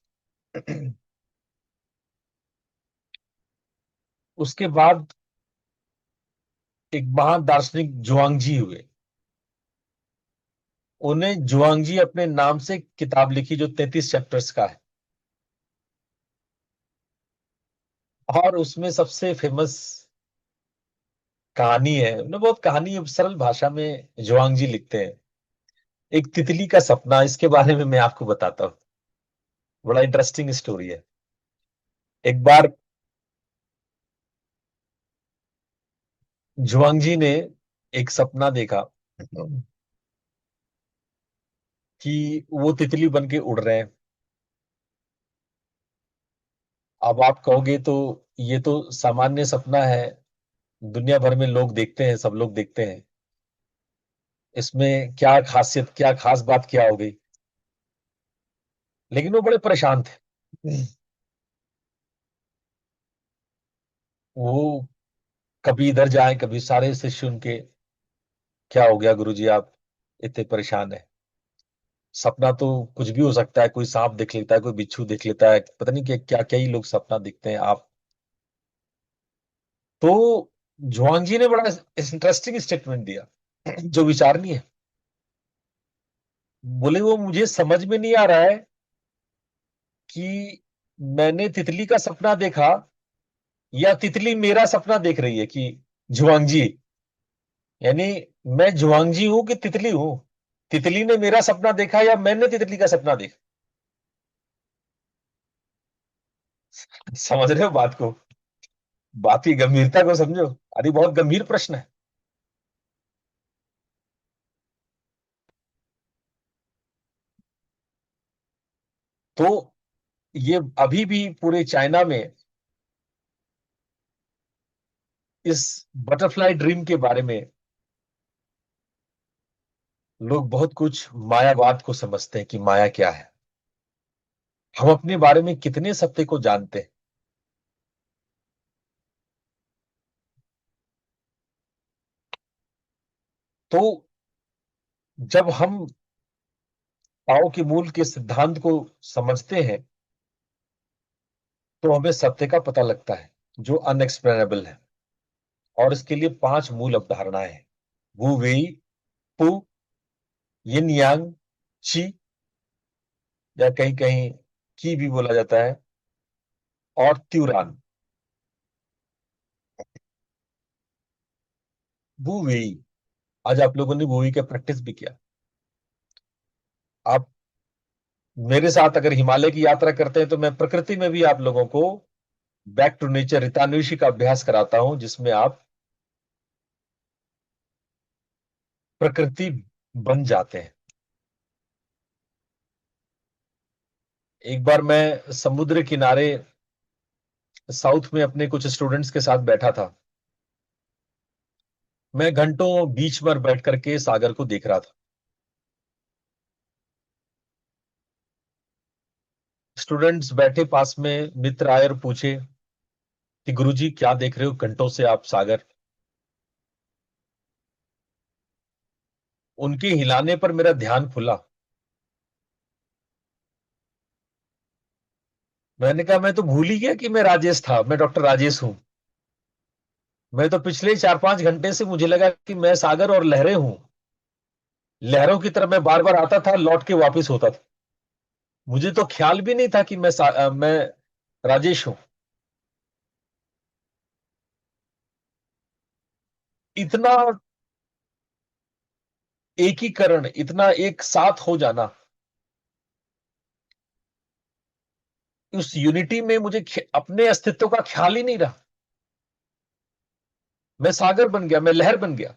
Speaker 1: उसके बाद एक महान दार्शनिक जुआंगजी हुए, उन्हें जुआंगजी अपने नाम से किताब लिखी जो 33 चैप्टर्स का है, और उसमें सबसे फेमस कहानी है, उन्हें बहुत कहानी सरल भाषा में जुआंगजी लिखते हैं, एक तितली का सपना। इसके बारे में मैं आपको बताता हूँ, बड़ा इंटरेस्टिंग स्टोरी है। एक बार जुआंगजी ने एक सपना देखा कि वो तितली बन के उड़ रहे हैं। अब आप कहोगे तो ये तो सामान्य सपना है, दुनिया भर में लोग देखते हैं, सब लोग देखते हैं, इसमें क्या खासियत, क्या खास बात क्या हो गई? लेकिन वो बड़े परेशान थे। वो कभी इधर जाए, कभी सारे शिष्य उनके, क्या हो गया गुरुजी, आप इतने परेशान है? सपना तो कुछ भी हो सकता है, कोई सांप देख लेता है, कोई बिच्छू देख लेता है, पता नहीं क्या क्या क्या ही लोग सपना देखते हैं आप। तो जुआंग ने बड़ा इंटरेस्टिंग स्टेटमेंट दिया, जो विचारणीय है। बोले वो मुझे समझ में नहीं आ रहा है कि मैंने तितली का सपना देखा या तितली मेरा सपना देख रही है, कि जुआंगजी, यानी मैं जुआंगजी हूं कि तितली हूं? तितली ने मेरा सपना देखा या मैंने तितली का सपना देखा? समझ रहे हो बात को? बात की गंभीरता को समझो, अरे बहुत गंभीर प्रश्न है। तो ये अभी भी पूरे चाइना में इस बटरफ्लाई ड्रीम के बारे में लोग बहुत कुछ मायावाद को समझते हैं कि माया क्या है। हम अपने बारे में कितने सत्य को जानते हैं? तो जब हम ताओ के मूल के सिद्धांत को समझते हैं, तो हमें सत्य का पता लगता है जो अनएक्सप्लेनेबल है। और इसके लिए 5 मूल अवधारणाएं हैं: वु वेई, पू, यिन यांग, ची, या कहीं कहीं की भी बोला जाता है, और त्युरान। वु वेई, आज आप लोगों ने वुई का प्रैक्टिस भी किया। आप मेरे साथ अगर हिमालय की यात्रा करते हैं, तो मैं प्रकृति में भी आप लोगों को बैक टू नेचर रितान्वेषी का अभ्यास कराता हूं, जिसमें आप प्रकृति बन जाते हैं। एक बार मैं समुद्र किनारे साउथ में अपने कुछ स्टूडेंट्स के साथ बैठा था। मैं घंटों बीच पर बैठ करके सागर को देख रहा था। स्टूडेंट्स बैठे पास में, मित्र आए और पूछे कि गुरुजी क्या देख रहे हो घंटों से आप सागर। उनके हिलाने पर मेरा ध्यान खुला। मैंने कहा मैं तो भूल ही गया कि मैं राजेश था, मैं डॉक्टर राजेश हूं। मैं तो पिछले 4-5 घंटे से मुझे लगा कि मैं सागर और लहरें हूं। लहरों की तरह मैं बार बार आता था, लौट के वापस होता था। मुझे तो ख्याल भी नहीं था कि मैं राजेश हूं। इतना एकीकरण, इतना एक साथ हो जाना, उस यूनिटी में मुझे अपने अस्तित्व का ख्याल ही नहीं रहा। मैं सागर बन गया, मैं लहर बन गया।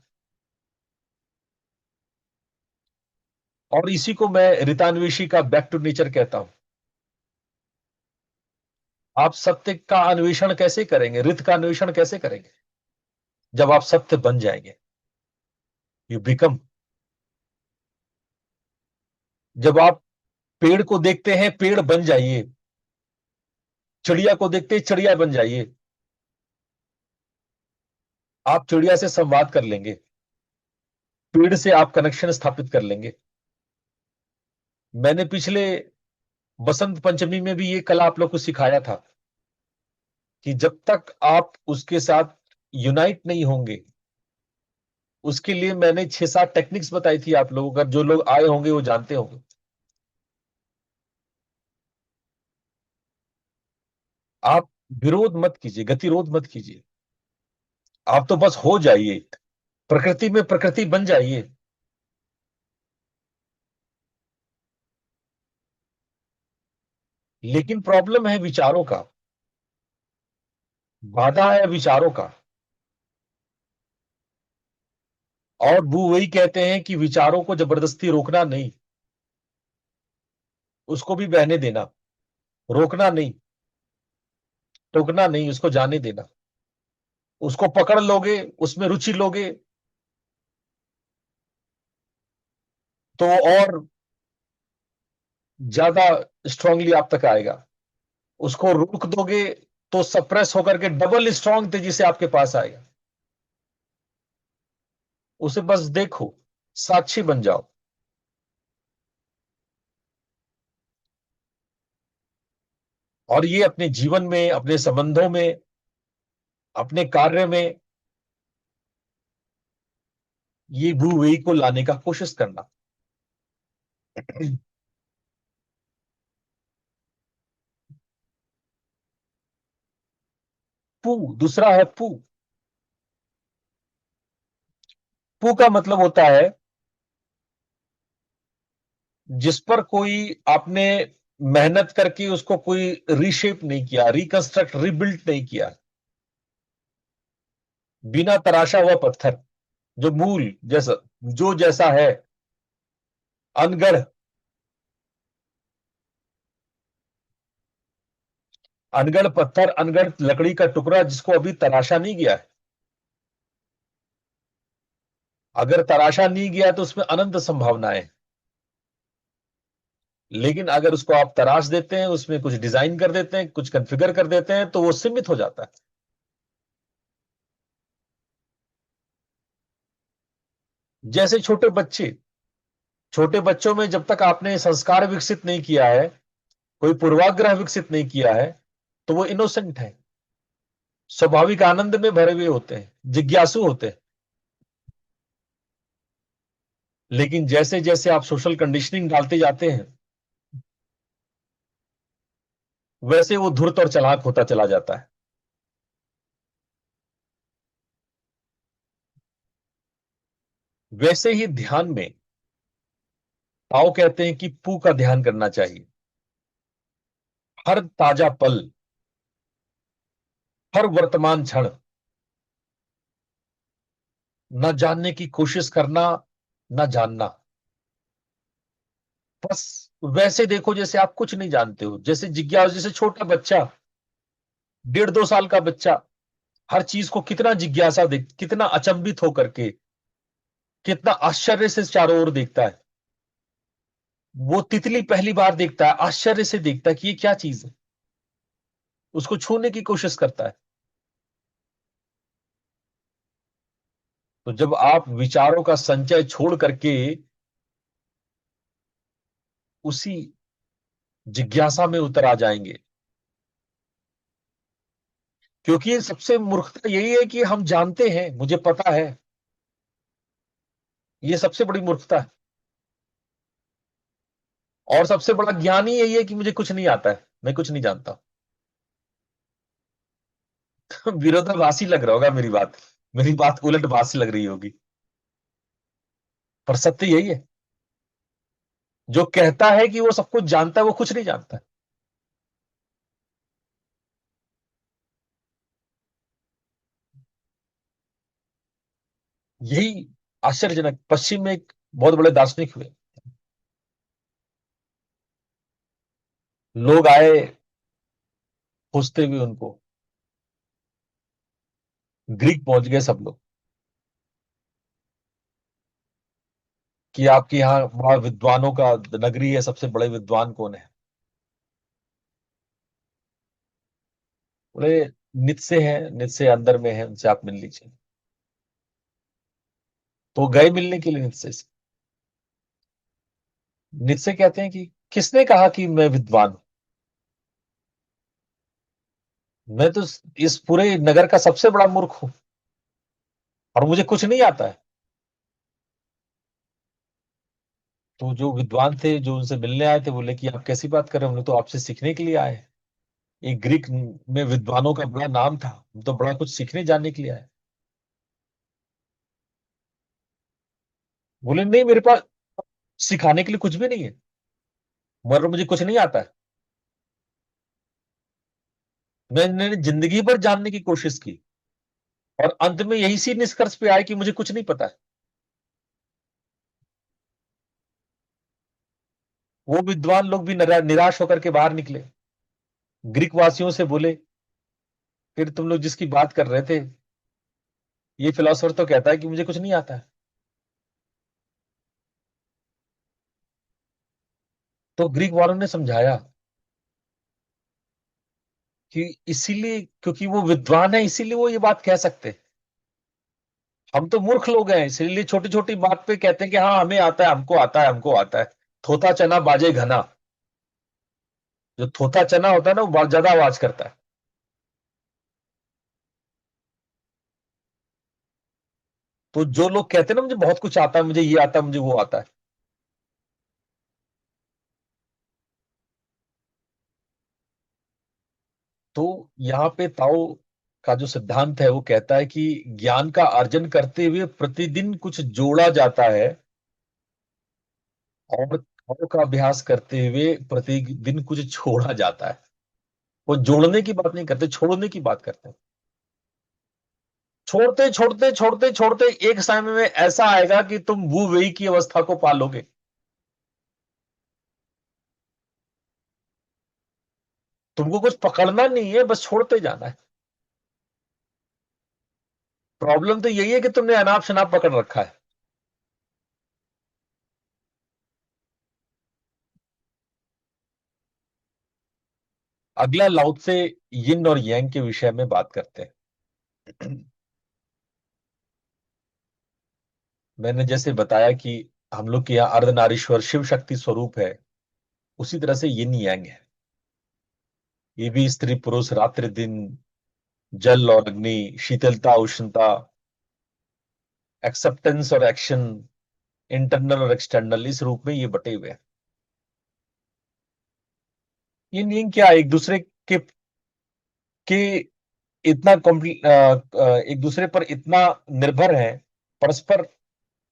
Speaker 1: और इसी को मैं रितान्वेषी का बैक टू नेचर कहता हूं। आप सत्य का अन्वेषण कैसे करेंगे, रित का अन्वेषण कैसे करेंगे? जब आप सत्य बन जाएंगे, यू बिकम। जब आप पेड़ को देखते हैं, पेड़ बन जाइए। चिड़िया को देखते हैं, चिड़िया बन जाइए। आप चिड़िया से संवाद कर लेंगे, पेड़ से आप कनेक्शन स्थापित कर लेंगे। मैंने पिछले बसंत पंचमी में भी ये कला आप लोग को सिखाया था कि जब तक आप उसके साथ यूनाइट नहीं होंगे, उसके लिए मैंने 6-7 टेक्निक्स बताई थी आप लोगों का, जो लोग आए होंगे वो जानते होंगे। आप विरोध मत कीजिए, गतिरोध मत कीजिए। आप तो बस हो जाइए, प्रकृति में प्रकृति बन जाइए। लेकिन प्रॉब्लम है विचारों का, बाधा है विचारों का। और वो वही कहते हैं कि विचारों को जबरदस्ती रोकना नहीं, उसको भी बहने देना। रोकना नहीं, टोकना नहीं, उसको जाने देना। उसको पकड़ लोगे, उसमें रुचि लोगे, तो और ज्यादा स्ट्रांगली आप तक आएगा। उसको रोक दोगे तो सप्रेस होकर के डबल स्ट्रांग तेजी से आपके पास आएगा। उसे बस देखो, साक्षी बन जाओ। और ये अपने जीवन में, अपने संबंधों में, अपने कार्य में ये वू वेई को लाने का कोशिश करना। पू, दूसरा है पू। पू का मतलब होता है जिस पर कोई आपने मेहनत करके उसको कोई रीशेप नहीं किया, रिकंस्ट्रक्ट, रिबिल्ट नहीं किया। बिना तराशा हुआ पत्थर, जो मूल जैसा, जो जैसा है, अनगढ़। अनगढ़ पत्थर, अनगढ़ लकड़ी का टुकड़ा जिसको अभी तराशा नहीं गया है। अगर तराशा नहीं गया तो उसमें अनंत संभावनाएं। लेकिन अगर उसको आप तराश देते हैं, उसमें कुछ डिजाइन कर देते हैं, कुछ कॉन्फ़िगर कर देते हैं, तो वो सीमित हो जाता है। जैसे छोटे बच्चे, छोटे बच्चों में जब तक आपने संस्कार विकसित नहीं किया है, कोई पूर्वाग्रह विकसित नहीं किया है, तो वो इनोसेंट है, स्वाभाविक आनंद में भरे हुए होते हैं, जिज्ञासु होते हैं। लेकिन जैसे जैसे आप सोशल कंडीशनिंग डालते जाते हैं, वैसे वो धूर्त और चालाक होता चला जाता है। वैसे ही ध्यान में ताओ कहते हैं कि पू का ध्यान करना चाहिए। हर ताजा पल हर वर्तमान क्षण न जानने की कोशिश करना, न जानना। बस वैसे देखो जैसे आप कुछ नहीं जानते हो, जैसे जिज्ञासा, जैसे छोटा बच्चा, 1.5-2 साल का बच्चा हर चीज को कितना जिज्ञासा देख, कितना अचंभित होकर के, कितना आश्चर्य से चारों ओर देखता है। वो तितली पहली बार देखता है, आश्चर्य से देखता है कि ये क्या चीज है, उसको छूने की कोशिश करता है। तो जब आप विचारों का संचय छोड़ करके उसी जिज्ञासा में उतर आ जाएंगे, क्योंकि सबसे मूर्खता यही है कि हम जानते हैं, मुझे पता है, ये सबसे बड़ी मूर्खता है। और सबसे बड़ा ज्ञान ही यही है कि मुझे कुछ नहीं आता है, मैं कुछ नहीं जानता। विरोधाभासी लग रहा होगा मेरी बात उलट भाषी लग रही होगी, पर सत्य यही है। जो कहता है कि वो सब कुछ जानता है, वो कुछ नहीं जानता है। यही आश्चर्यजनक, पश्चिम में एक बहुत बड़े दार्शनिक हुए, लोग आए खोजते हुए उनको, ग्रीक पहुंच गए सब लोग, कि आपके यहाँ वहां विद्वानों का नगरी है, सबसे बड़े विद्वान कौन है? बोले नित्से हैं, नित्से अंदर में है, उनसे आप मिल लीजिए। तो गए मिलने के लिए नित्से से। नित्से कहते हैं कि किसने कहा कि मैं विद्वान हूं? मैं तो इस पूरे नगर का सबसे बड़ा मूर्ख हूं, और मुझे कुछ नहीं आता है। तो जो विद्वान थे, जो उनसे मिलने आए थे, बोले कि आप कैसी बात कर रहे हैं, हम लोग तो आपसे सीखने के लिए आए हैं। एक ग्रीक में विद्वानों का बड़ा नाम था, हम तो बड़ा कुछ सीखने जानने के लिए आए। बोले नहीं, मेरे पास सिखाने के लिए कुछ भी नहीं है, मगर मुझे कुछ नहीं आता है। मैंने जिंदगी भर जानने की कोशिश की, और अंत में यही सी निष्कर्ष पे आए कि मुझे कुछ नहीं पता है। वो विद्वान लोग भी निराश होकर के बाहर निकले, ग्रीक वासियों से बोले, फिर तुम लोग जिसकी बात कर रहे थे, ये फिलोसोफर तो कहता है कि मुझे कुछ नहीं आता है। तो ग्रीक वालों ने समझाया कि इसीलिए, क्योंकि वो विद्वान है, इसीलिए वो ये बात कह सकते हैं। हम तो मूर्ख लोग हैं, इसलिए छोटी छोटी बात पे कहते हैं कि हाँ हमें आता है, हमको आता है, हमको आता है। थोथा चना बाजे घना। जो थोथा चना होता है ना, वो बहुत ज्यादा आवाज करता है। तो जो लोग कहते हैं ना मुझे बहुत कुछ आता है, मुझे ये आता है, मुझे वो आता है, तो यहाँ पे ताओ का जो सिद्धांत है वो कहता है कि ज्ञान का अर्जन करते हुए प्रतिदिन कुछ जोड़ा जाता है, और ताओ का अभ्यास करते हुए प्रतिदिन कुछ छोड़ा जाता है। वो जोड़ने की बात नहीं करते, छोड़ने की बात करते हैं। छोड़ते छोड़ते छोड़ते छोड़ते एक समय में ऐसा आएगा कि तुम वू वेई की अवस्था को पालोगे। तुमको कुछ पकड़ना नहीं है, बस छोड़ते जाना है। प्रॉब्लम तो यही है कि तुमने अनाप शनाप पकड़ रखा है। अगला लाउत से यिन और यांग के विषय में बात करते हैं। मैंने जैसे बताया कि हम लोग के यहाँ अर्धनारीश्वर शिव शक्ति स्वरूप है, उसी तरह से यिन यांग है। ये भी स्त्री पुरुष, रात्रि दिन, जल और अग्नि, शीतलता उष्णता, एक्सेप्टेंस और एक्शन, इंटरनल और एक्सटर्नल, इस रूप में ये बटे हुए हैं। यिन यांग क्या एक दूसरे के इतना एक दूसरे पर इतना निर्भर है, परस्पर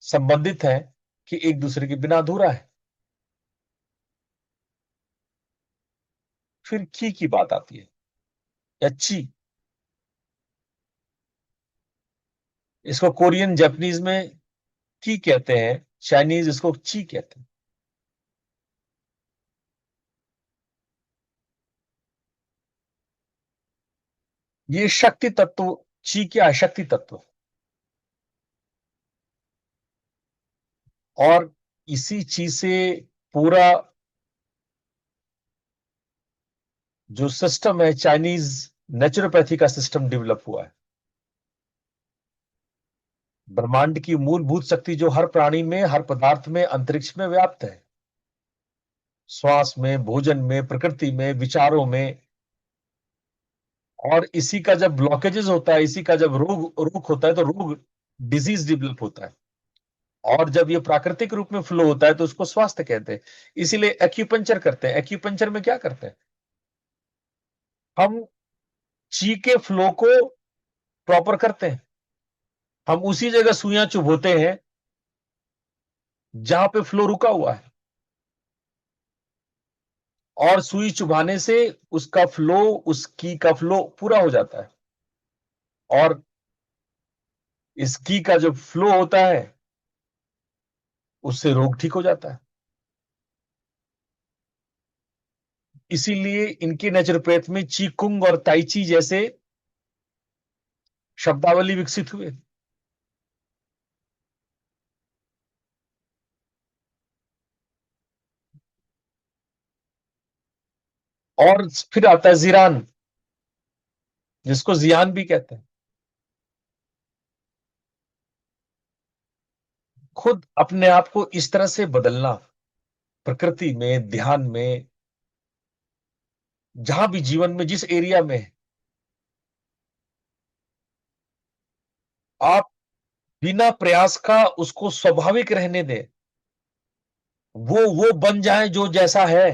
Speaker 1: संबंधित है, कि एक दूसरे के बिना अधूरा है। फिर की बात आती है, अच्छी। इसको कोरियन जापानीज में की कहते हैं, चाइनीज इसको ची कहते हैं। ये शक्ति तत्व, ची क्या है? शक्ति तत्व। और इसी चीज से पूरा जो सिस्टम है चाइनीज नेचुरोपैथी का सिस्टम डेवलप हुआ है। ब्रह्मांड की मूलभूत शक्ति जो हर प्राणी में, हर पदार्थ में, अंतरिक्ष में व्याप्त है, श्वास में, भोजन में, प्रकृति में, विचारों में। और इसी का जब ब्लॉकेजेस होता है, इसी का जब रोग रोग होता है, तो रोग, डिजीज डेवलप होता है। और जब ये प्राकृतिक रूप में फ्लो होता है तो उसको स्वास्थ्य कहते हैं। इसीलिए एक्यूपंचर करते हैं। एक्यूपंचर में क्या करते हैं? हम ची के फ्लो को प्रॉपर करते हैं। हम उसी जगह सुइयां चुभोते हैं जहां पे फ्लो रुका हुआ है, और सुई चुभाने से उसका फ्लो, उस की का फ्लो पूरा हो जाता है। और इस की का जो फ्लो होता है उससे रोग ठीक हो जाता है। इसीलिए इनके नेचुरोपैथ में चीकुंग और ताइची जैसे शब्दावली विकसित हुए। और फिर आता है जीरान, जिसको जियान भी कहते हैं। खुद अपने आप को इस तरह से बदलना, प्रकृति में, ध्यान में, जहां भी जीवन में जिस एरिया में है, आप बिना प्रयास का उसको स्वाभाविक रहने दें। वो बन जाए जो जैसा है।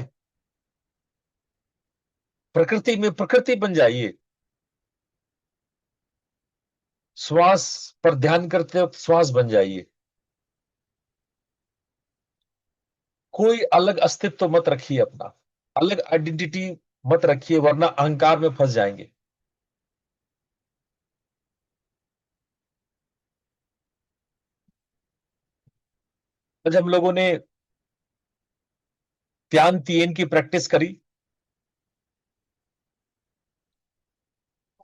Speaker 1: प्रकृति में प्रकृति बन जाइए। श्वास पर ध्यान करते वक्त श्वास बन जाइए। कोई अलग अस्तित्व मत रखिए अपना, अलग आइडेंटिटी मत रखिए, वरना अहंकार में फंस जाएंगे। आज हम लोगों ने त्यान तियेन की प्रैक्टिस करी।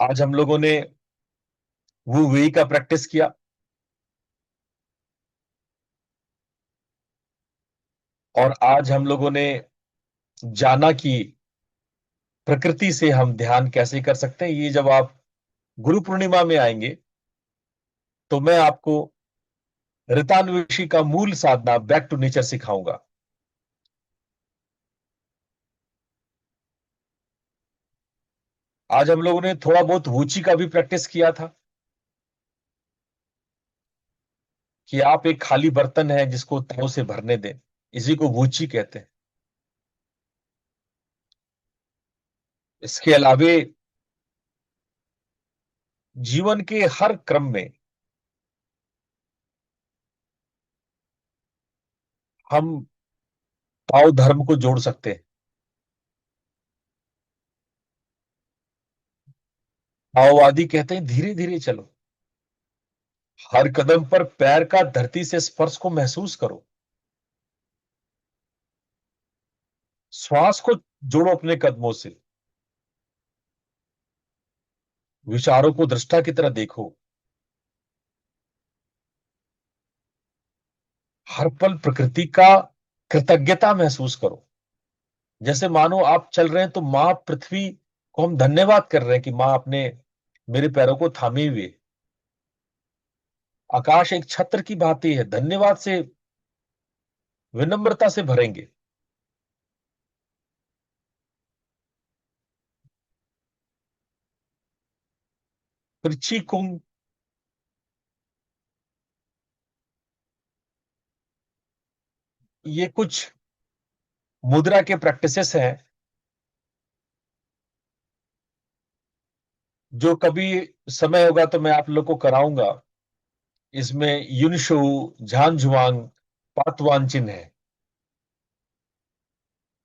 Speaker 1: आज हम लोगों ने वू वेई का प्रैक्टिस किया। और आज हम लोगों ने जाना कि प्रकृति से हम ध्यान कैसे कर सकते हैं। ये जब आप गुरु पूर्णिमा में आएंगे तो मैं आपको ऋतान्वेषी का मूल साधना बैक टू नेचर सिखाऊंगा। आज हम लोगों ने थोड़ा बहुत वूची का भी प्रैक्टिस किया था, कि आप एक खाली बर्तन है जिसको ताव से भरने दें। इसी को वूची कहते हैं। इसके अलावे जीवन के हर क्रम में हम ताओ धर्म को जोड़ सकते हैं। ताओवादी कहते हैं धीरे धीरे चलो, हर कदम पर पैर का धरती से स्पर्श को महसूस करो, श्वास को जोड़ो अपने कदमों से, विचारों को दृष्टा की तरह देखो, हर पल प्रकृति का कृतज्ञता महसूस करो। जैसे मानो आप चल रहे हैं तो मां पृथ्वी को हम धन्यवाद कर रहे हैं कि मां अपने मेरे पैरों को थामे हुए। आकाश एक छत्र की भांति है, धन्यवाद से, विनम्रता से भरेंगे। फिर ची कुंग, ये कुछ मुद्रा के प्रैक्टिसेस हैं जो कभी समय होगा तो मैं आप लोग को कराऊंगा। इसमें युनशु, झांझुआंग, पातवानचिन है।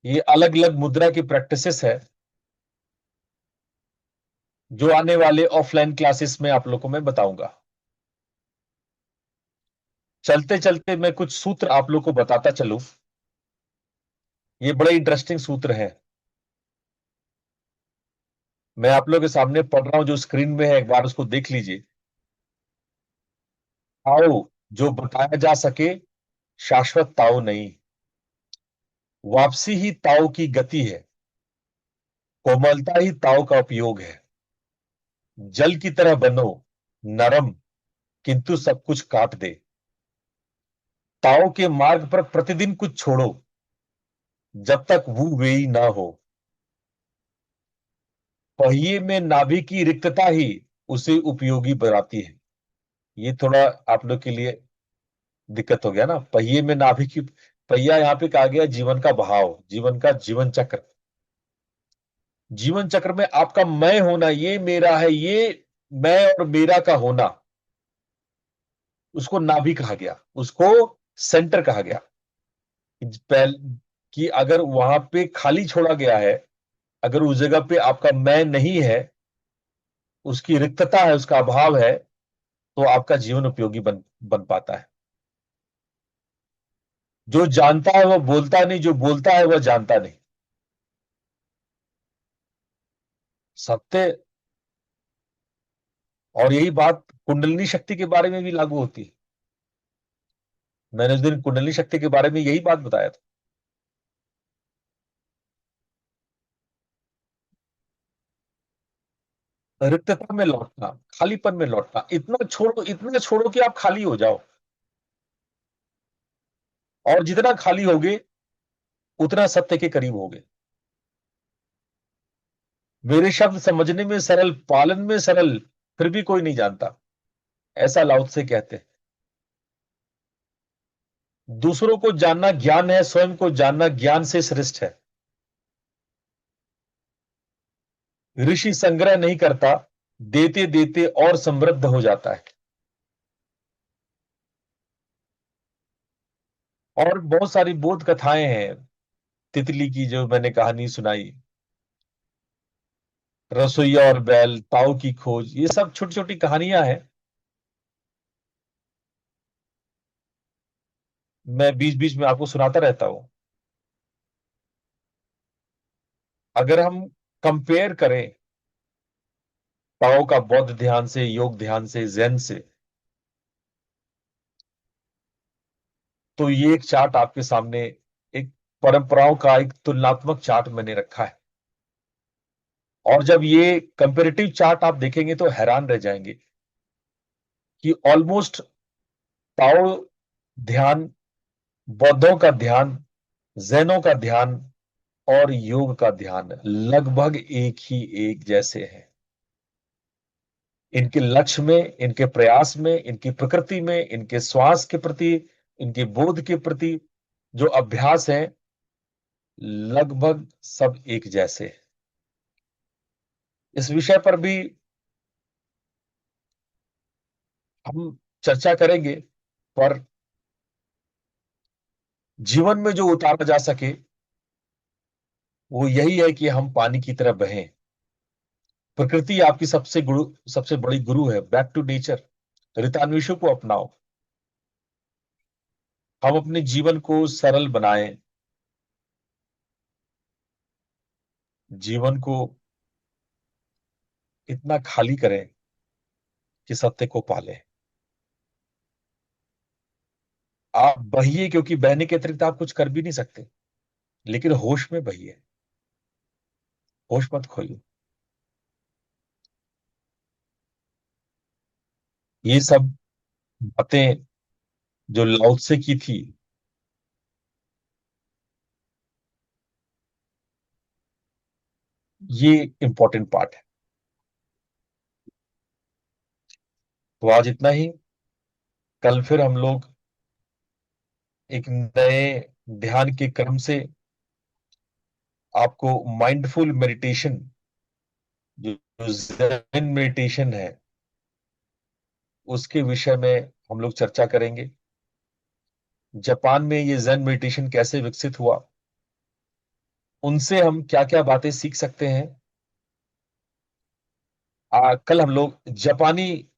Speaker 1: ये अलग अलग मुद्रा की प्रैक्टिसेस है जो आने वाले ऑफलाइन क्लासेस में आप लोग को मैं बताऊंगा। चलते चलते मैं कुछ सूत्र आप लोग को बताता चलूं। ये बड़े इंटरेस्टिंग सूत्र हैं। मैं आप लोग के सामने पढ़ रहा हूं, जो स्क्रीन में है, एक बार उसको देख लीजिए। ताओ जो बताया जा सके, शाश्वत ताओ नहीं। वापसी ही ताओ की गति है, कोमलता ही ताओ का उपयोग है। जल की तरह बनो नरम, किंतु सब कुछ काट दे। ताओ के मार्ग पर प्रतिदिन कुछ छोड़ो, जब तक वो वेई ना हो। पहिए में नाभि की रिक्तता ही उसे उपयोगी बनाती है। ये थोड़ा आप लोग के लिए दिक्कत हो गया ना। पहिए में नाभि की, पहिया यहां पे कहा गया जीवन का बहाव, जीवन का जीवन चक्र। जीवन चक्र में आपका मैं होना, ये मेरा है, ये मैं और मेरा का होना, उसको नाभि कहा गया, उसको सेंटर कहा गया। पहल कि अगर वहां पे खाली छोड़ा गया है, अगर उस जगह पे आपका मैं नहीं है, उसकी रिक्तता है, उसका अभाव है, तो आपका जीवन उपयोगी बन बन पाता है। जो जानता है वह बोलता नहीं, जो बोलता है वह जानता नहीं। सत्य। और यही बात कुंडलिनी शक्ति के बारे में भी लागू होती है। मैंने उस दिन कुंडलिनी शक्ति के बारे में यही बात बताया था। रिक्तता में लौटना, खालीपन में लौटना, इतना छोड़ो कि आप खाली हो जाओ। और जितना खाली होगे, उतना सत्य के करीब होगे। मेरे शब्द समझने में सरल, पालन में सरल, फिर भी कोई नहीं जानता, ऐसा लाओ से कहते हैं। दूसरों को जानना ज्ञान है, स्वयं को जानना ज्ञान से श्रेष्ठ है। ऋषि संग्रह नहीं करता, देते देते और समृद्ध हो जाता है। और बहुत सारी बोध कथाएं हैं। तितली की जो मैंने कहानी सुनाई, रसोईया और बैल, ताऊ की खोज, ये सब छोटी छोटी कहानियां हैं। मैं बीच बीच में आपको सुनाता रहता हूं। अगर हम कंपेयर करें ताओ का बौद्ध ध्यान से, योग ध्यान से, जैन से, तो ये एक चार्ट आपके सामने, एक परंपराओं का एक तुलनात्मक चार्ट मैंने रखा है। और जब ये कंपेरेटिव चार्ट आप देखेंगे तो हैरान रह जाएंगे कि ऑलमोस्ट ताओ ध्यान, बौद्धों का ध्यान, जैनों का ध्यान और योग का ध्यान लगभग एक ही एक जैसे हैं। इनके लक्ष्य में, इनके प्रयास में, इनकी प्रकृति में, इनके श्वास के प्रति, इनके बोध के प्रति जो अभ्यास है, लगभग सब एक जैसे हैं। इस विषय पर भी हम चर्चा करेंगे। पर जीवन में जो उतारा जा सके, वो यही है कि हम पानी की तरह बहें। प्रकृति आपकी सबसे बड़ी गुरु है। बैक टू नेचर, ऋतान्वेषों को अपनाओ। हम अपने जीवन को सरल बनाएं, जीवन को इतना खाली करें कि सत्य को पालें। आप बहिए, क्योंकि बहने के अतिरिक्त आप कुछ कर भी नहीं सकते, लेकिन होश में बहिए, होश मत खोइए। ये सब बातें जो लाओ त्से की थी, ये इंपॉर्टेंट पार्ट है। तो आज इतना ही। कल फिर हम लोग एक नए ध्यान के क्रम से आपको माइंडफुल मेडिटेशन, जो ज़ेन मेडिटेशन है, उसके विषय में हम लोग चर्चा करेंगे। जापान में ये ज़ेन मेडिटेशन कैसे विकसित हुआ, उनसे हम क्या क्या बातें सीख सकते हैं। कल हम लोग जापानी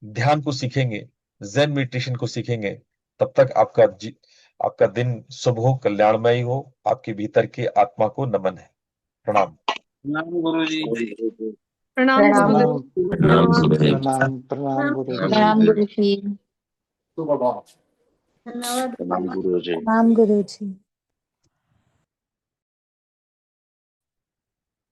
Speaker 1: ध्यान को सीखेंगे, ज़ेन मेडिटेशन को सीखेंगे। तब तक आपका दिन शुभ हो, कल्याणमयी हो। आपके भीतर की आत्मा को नमन है। प्रणाम।
Speaker 3: प्रणाम गुरुजी।
Speaker 2: प्रणाम
Speaker 4: प्रणाम
Speaker 2: गुरुदेव।
Speaker 5: प्रणाम गुरुदेव।
Speaker 4: प्रणाम गुरुजी।
Speaker 5: प्रणाम गुरुजी।
Speaker 3: प्रणाम गुरुजी।
Speaker 5: प्रणाम गुरुजी।